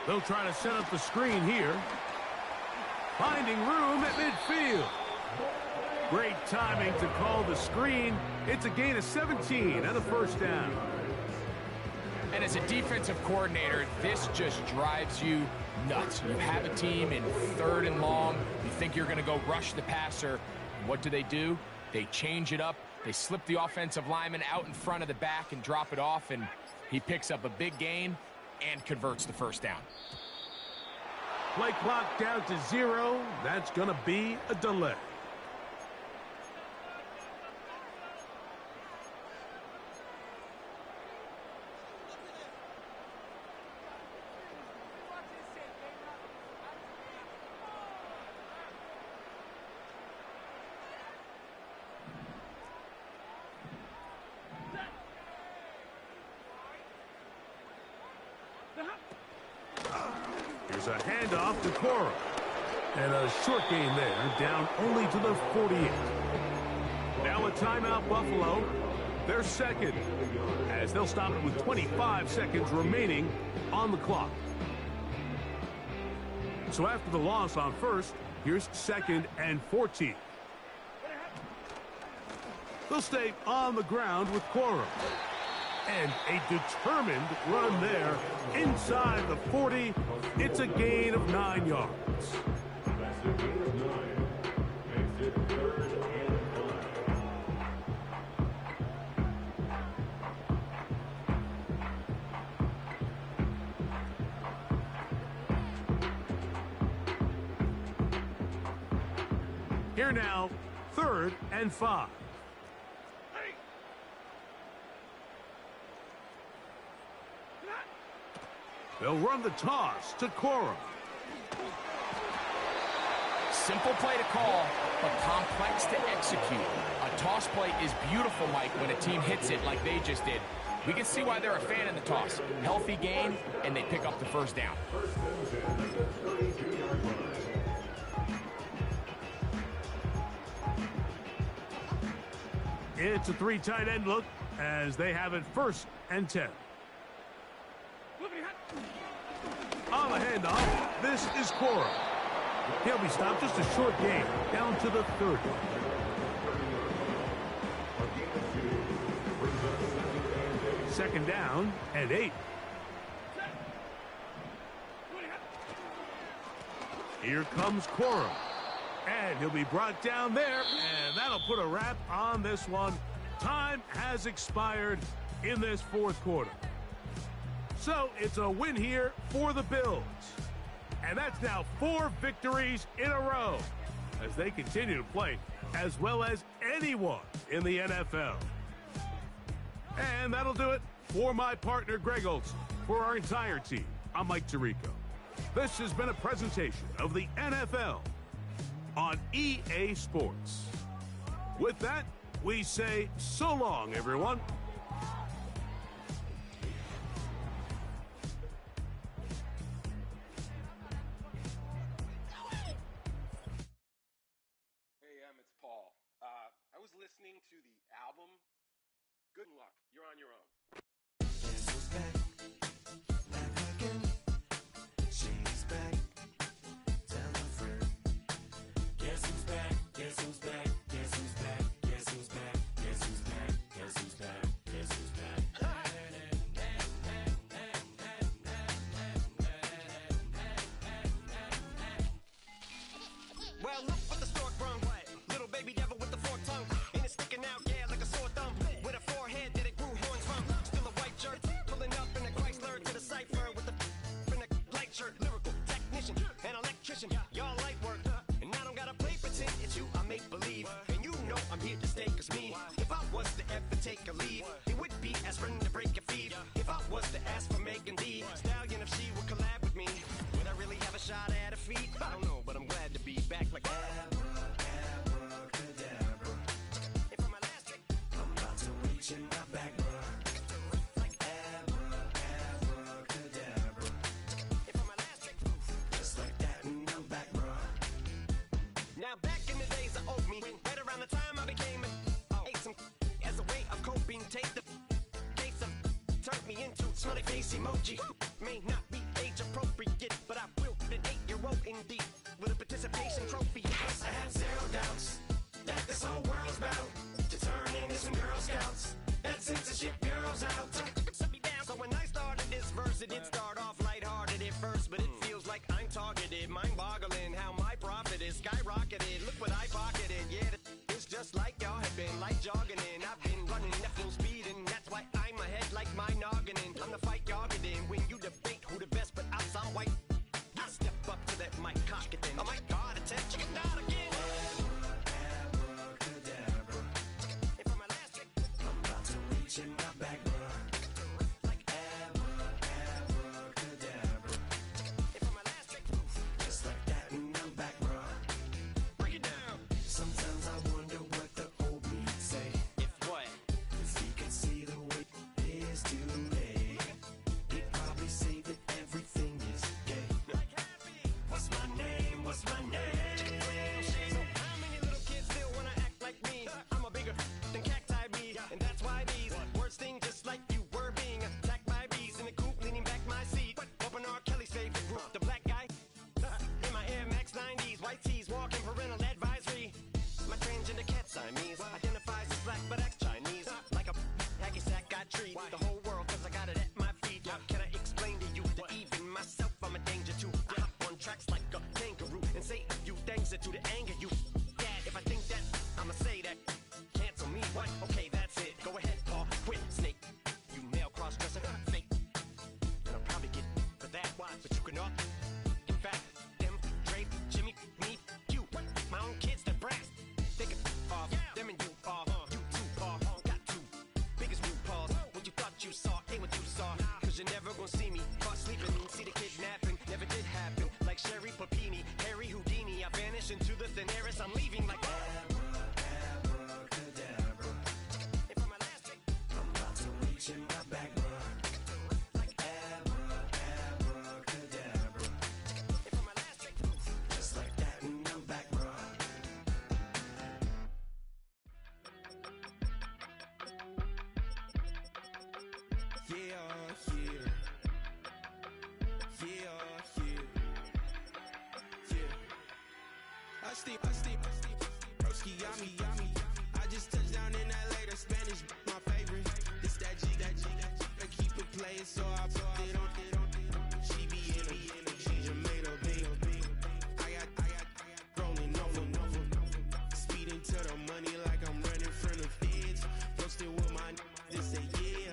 Speaker 1: They'll try to set up the screen here. Finding room at midfield. Great timing to call the screen. It's a gain of 17 and a 1st down.
Speaker 2: And as a defensive coordinator, this just drives you nuts. You have a team in 3rd and long. You think you're going to go rush the passer. What do? They change it up. They slip the offensive lineman out in front of the back and drop it off, and he picks up a big gain and converts the 1st down.
Speaker 1: Play clock down to 0. That's going to be a delay. Here's a handoff to Cora. And a short gain there, down only to the 48. Now a timeout, Buffalo. They're second, as they'll stop it with 25 seconds remaining on the clock. So after the loss on first, here's second and 14. They'll stay on the ground with Cora. And a determined run there inside the 40. It's a gain of 9 yards.
Speaker 3: That's a gain of 9. Makes it 3rd and 5.
Speaker 1: Here now, 3rd and 5. They'll run the toss to Cora.
Speaker 2: Simple play to call, but complex to execute. A toss play is beautiful, Mike, when a team hits it like they just did. We can see why they're a fan of the toss. Healthy gain, and they pick up the first down.
Speaker 1: It's a 3 tight end look as they have it 1st and 10. On the handoff, this is Cora. He'll be stopped, just a short gain, down to the 30. Second down and 8. Here comes Cora. And he'll be brought down there, and that'll put a wrap on this one. Time has expired in this 4th quarter. So it's a win here for the Bills. And that's now 4 victories in a row as they continue to play as well as anyone in the NFL. And that'll do it for my partner, Greg Olson. For our entire team, I'm Mike Tirico. This has been a presentation of the NFL on EA Sports. With that, we say so long, everyone.
Speaker 5: It's Paul. I was listening to the album. Good luck. You're on your own.
Speaker 6: Guess who's back? Back again. She's back. Tell a friend. Guess who's back? Guess who's back? Guess who's back? Guess who's back? Guess who's back? Guess who's back? Guess who's back?
Speaker 7: Well, look what the stork brung. Little baby devil with the forked tongue. And it's sticking out, yeah, like a sore thumb. With a forehead that it grew horns from. Still a white shirt, pulling up in a Chrysler to the cipher with a in a light shirt. Lyrical technician, an electrician. Y'all light work. And I don't gotta play pretend. It's you, I make believe. And you know I'm here to stay, cause me, if I was to ever take a leave, it would be aspirin to break your feet. If I was to ask for Megan D Stallion, if she would collab with me, would I really have a shot at her feet? I don't know, but I'm glad to be back like
Speaker 6: Abracadabra.
Speaker 7: And for my last trick,
Speaker 6: I'm about to reach in my back, bruh.
Speaker 7: like
Speaker 6: Abracadabra.
Speaker 7: and for my last trick,
Speaker 6: Just like that, and I'm back, bruh.
Speaker 7: now back in the days of old me, right around the time I became ate some as a way of coping. Take the case of turned me into smiley face emoji. May not be age appropriate, but I will an 8-year-old indeed with a participation trophy.
Speaker 6: I have zero doubts that this whole world's about to turn into some Girl Scouts. That censorship girls out.
Speaker 7: Shut me down. So when I started this verse, it did start off lighthearted at first, but it feels like I'm targeted. Mind-boggling how my profit is skyrocketed. Look what I pocketed. Yeah, it's just like y'all have been like jogging in. I've been running at full speed, and that's why I'm ahead like my noggin. I'm the fight y'all get in when you and say a few things that do to anger you. Dad, if I think that, I'ma say that. Cancel me, what? Okay, that's it. Go ahead, Paul, quit, snake. You male cross-dresser, fake. And I'll probably get for that, why? But you can all. In fact, them, Dre, Jimmy, me, you. My own kids, that brass. They can off, them and you off. You too, Paul, got two. Biggest new Pauls. What you thought you saw ain't what you saw. Cause you're never gonna see me caught sleeping. See the kidnapping, never did happen. Like Sherry Papini, Harry Houdini. I vanish into the thin air as I'm leaving like
Speaker 6: Abracadabra.
Speaker 7: And for my last trick,
Speaker 6: I'm about to reach in my back, bruh.
Speaker 7: like
Speaker 6: Abracadabra.
Speaker 7: and for my last trick,
Speaker 6: Just like that, and I'm back, bruh.
Speaker 8: I steam, broski, yummy. I just touched down in LA, the Spanish, my favorite. This that G, I keep it playing, so I put it on. She be in her, she Jamaica, big. I got rolling over. Speeding to the money like I'm running from the feds. Posted with my they say yeah.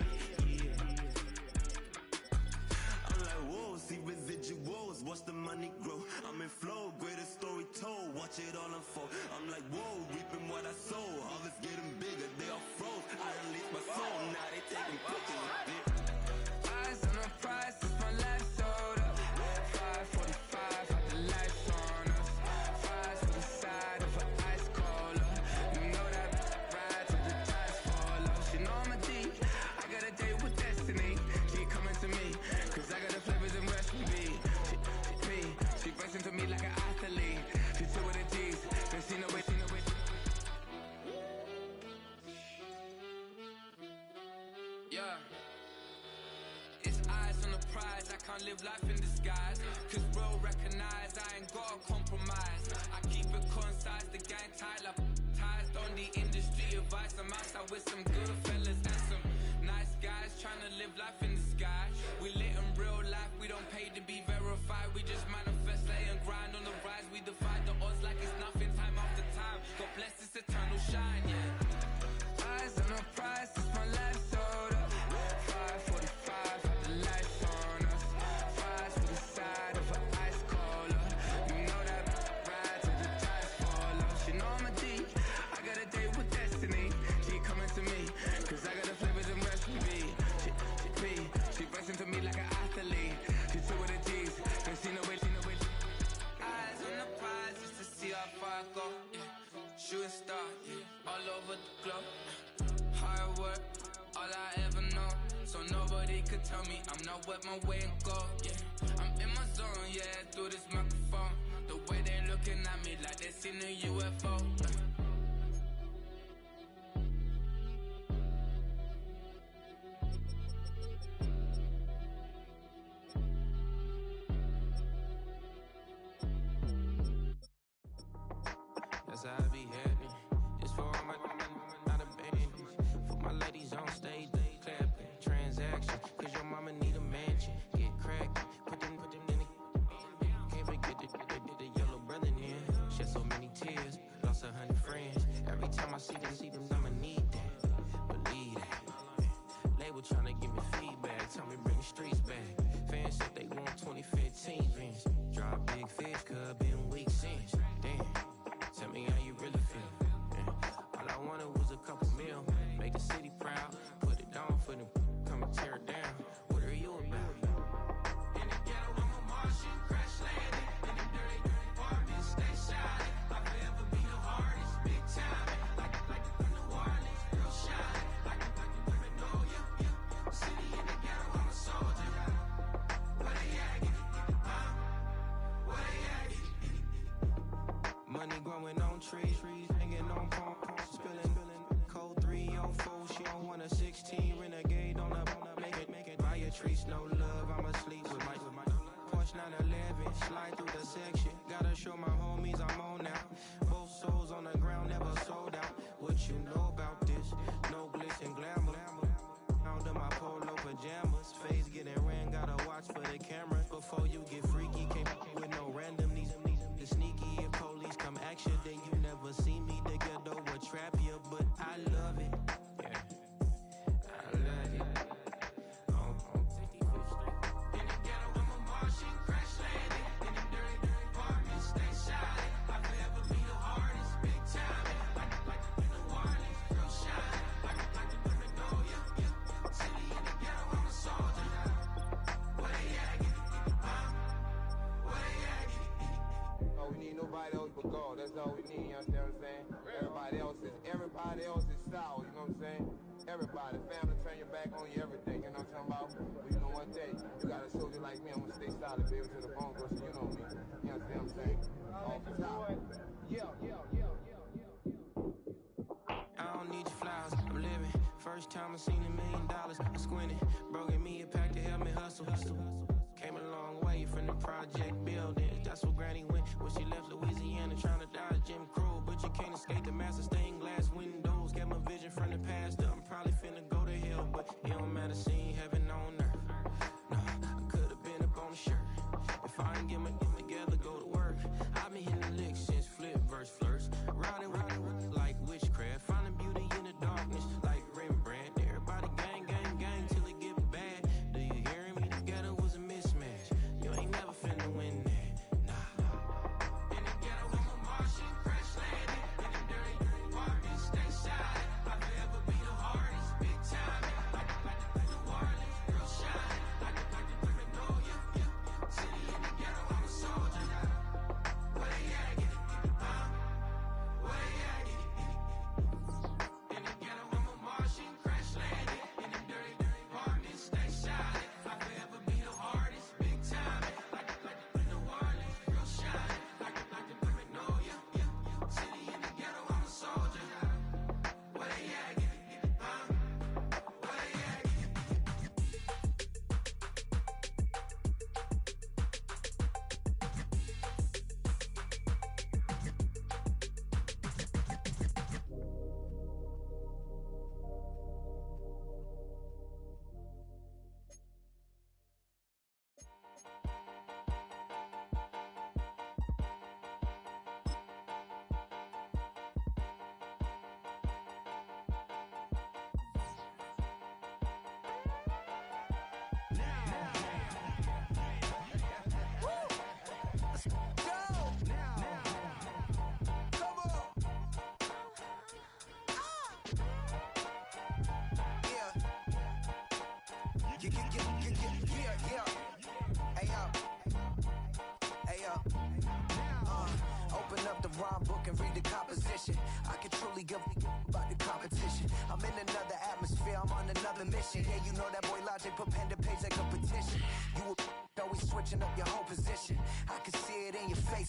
Speaker 6: I'm like, whoa, see residuals, watch the money grow. I'm in flow, greatest story told, watch it all unfold. I'm like, whoa, reaping what I sow. All this getting bigger, they all froze. I release my soul, now they taking pictures.
Speaker 8: Eyes on the prize, it's my life sold up. 5:45, had the lights on us. Fries to the side of an ice cola. You know that ride till the tires fall off. She know I'm a D, I got a date with destiny. She coming to me, cause I got the flavors and recipe. She racing to me like an athlete. She two with the G's, then she know it. Yeah. It's eyes on the prize, I can't live life in disguise. Cause bro recognize I ain't gotta compromise. I keep it concise, the gang tied up. Ties on the industry advice. I'm outside with some good fellas and some nice guys trying to live life in the sky. We lit in real life, we don't pay to be verified. We just manifest, lay and grind on the rise. We defy the odds like it's nothing, time after time. God bless this eternal shine, yeah. Eyes on the prize, it's my life sold up. 5:45, had the lights on us. Fries to the side of an ice cola. You know that ride till the tires fall off. She know I'm a D, I got a date with destiny. She coming to me, cause I got the flavors and recipe. She racing to me like an athlete. She two with the G's, then she know it. Eyes on the prize just to see how far I go. Yeah. Shooting star, yeah. All over the globe. Hard work, all I ever know. So nobody could tell me I'm not wet my way and go. Yeah, I'm in my zone, yeah, through this microphone. The way they looking at me like they seen a UFO. That's how I be happening. This for all my not abandoned. For my ladies on stage, they clapping. Transaction, cause your mama need a mansion. Get cracked, put them in the. Can't forget the yellow brother in. Shed so many tears, lost 100 friends. Every time I see them, I'ma need that. Believe that. Label tryna give me feedback, tell me bring the streets back. Fans said they want 2015 Vince. Drop big fish, cuz been weak since. Damn. Tell me how you really feel. Yeah. All I wanted was a couple mil. Make the city proud. Put it down for them. Come and tear it down. What are you about? In the ghetto, I'm a Martian. Crash landing. In the dirty apartments. Stay shining. I'll forever be the hardest. Big time. Like New Orleans. Real shine. Like women know you. City in the ghetto, I'm a soldier. Where they at? Where they at? Money growing on trees, hanging on palm, spilling, code 304. She don't want a 16, renegade on the make it. Buy a tree, no love. I'ma sleep with my Porsche 911, slide through the section. Gotta show my homies I'm on now. Both souls on the ground, never sold out. What you know about this? No glitz and glamour. Under my polo pajamas, face getting ran. Gotta watch for the cameras before you get freaky. Can't with no random. These sneaky.
Speaker 9: nobody else but God. That's all we need, you understand what I'm saying? Everybody else is sour, you know what I'm saying? Everybody, family turn your back on you, everything, you know what I'm talking about? But you know one day, you got a soldier like me, I'm gonna stay solid, baby, to the bone, so you know me. You understand what I'm saying? Off the top.
Speaker 6: I don't need your flowers, I'm living. First time I seen $1 million, I squinted. Bro gave me a pack to help me hustle. Came a long way from the project buildings. That's where Granny went when she left Louisiana, trying to dodge Jim Crow. But you can't escape the master stained glass windows. Got my vision from the past, I'm probably finna go to hell, but it don't matter, seeing heaven on earth. No, I could've been up on the shirt. If I ain't get my shit together, go to work. I've been hitting the licks since flip verse flirts. Riding like witchcraft, finding beauty in the darkness like Rembrandt. Everybody gang, gang, gang till it get bad. Do you hear me? Together was a mismatch. You ain't never finna win that. Nah. In the ghetto, I'm a Martian, crash landing. In the dirty apartments, stay shine. I'll forever be the hardest, big time. Like the wireless, real shine. Like the Magnolia, city in the ghetto, I'm a soldier. Where they at? Get it, huh? Where they at? Get it. In the ghetto, I'm a Martian, crash landing. In the dirty apartments, stay shine. I'll forever be the hardest, big time. Like the wireless, real shine. Like the Magnolia, city in the ghetto, I'm a soldier. Where they at? Get it, huh? Where they at? Get it. Open up the rhyme book and read the composition. I can truly give about the competition. I'm in another atmosphere, I'm on another mission. Yeah, you know that boy Logic put pen to page like a petition. You always switching up your whole position. I can see it in your face.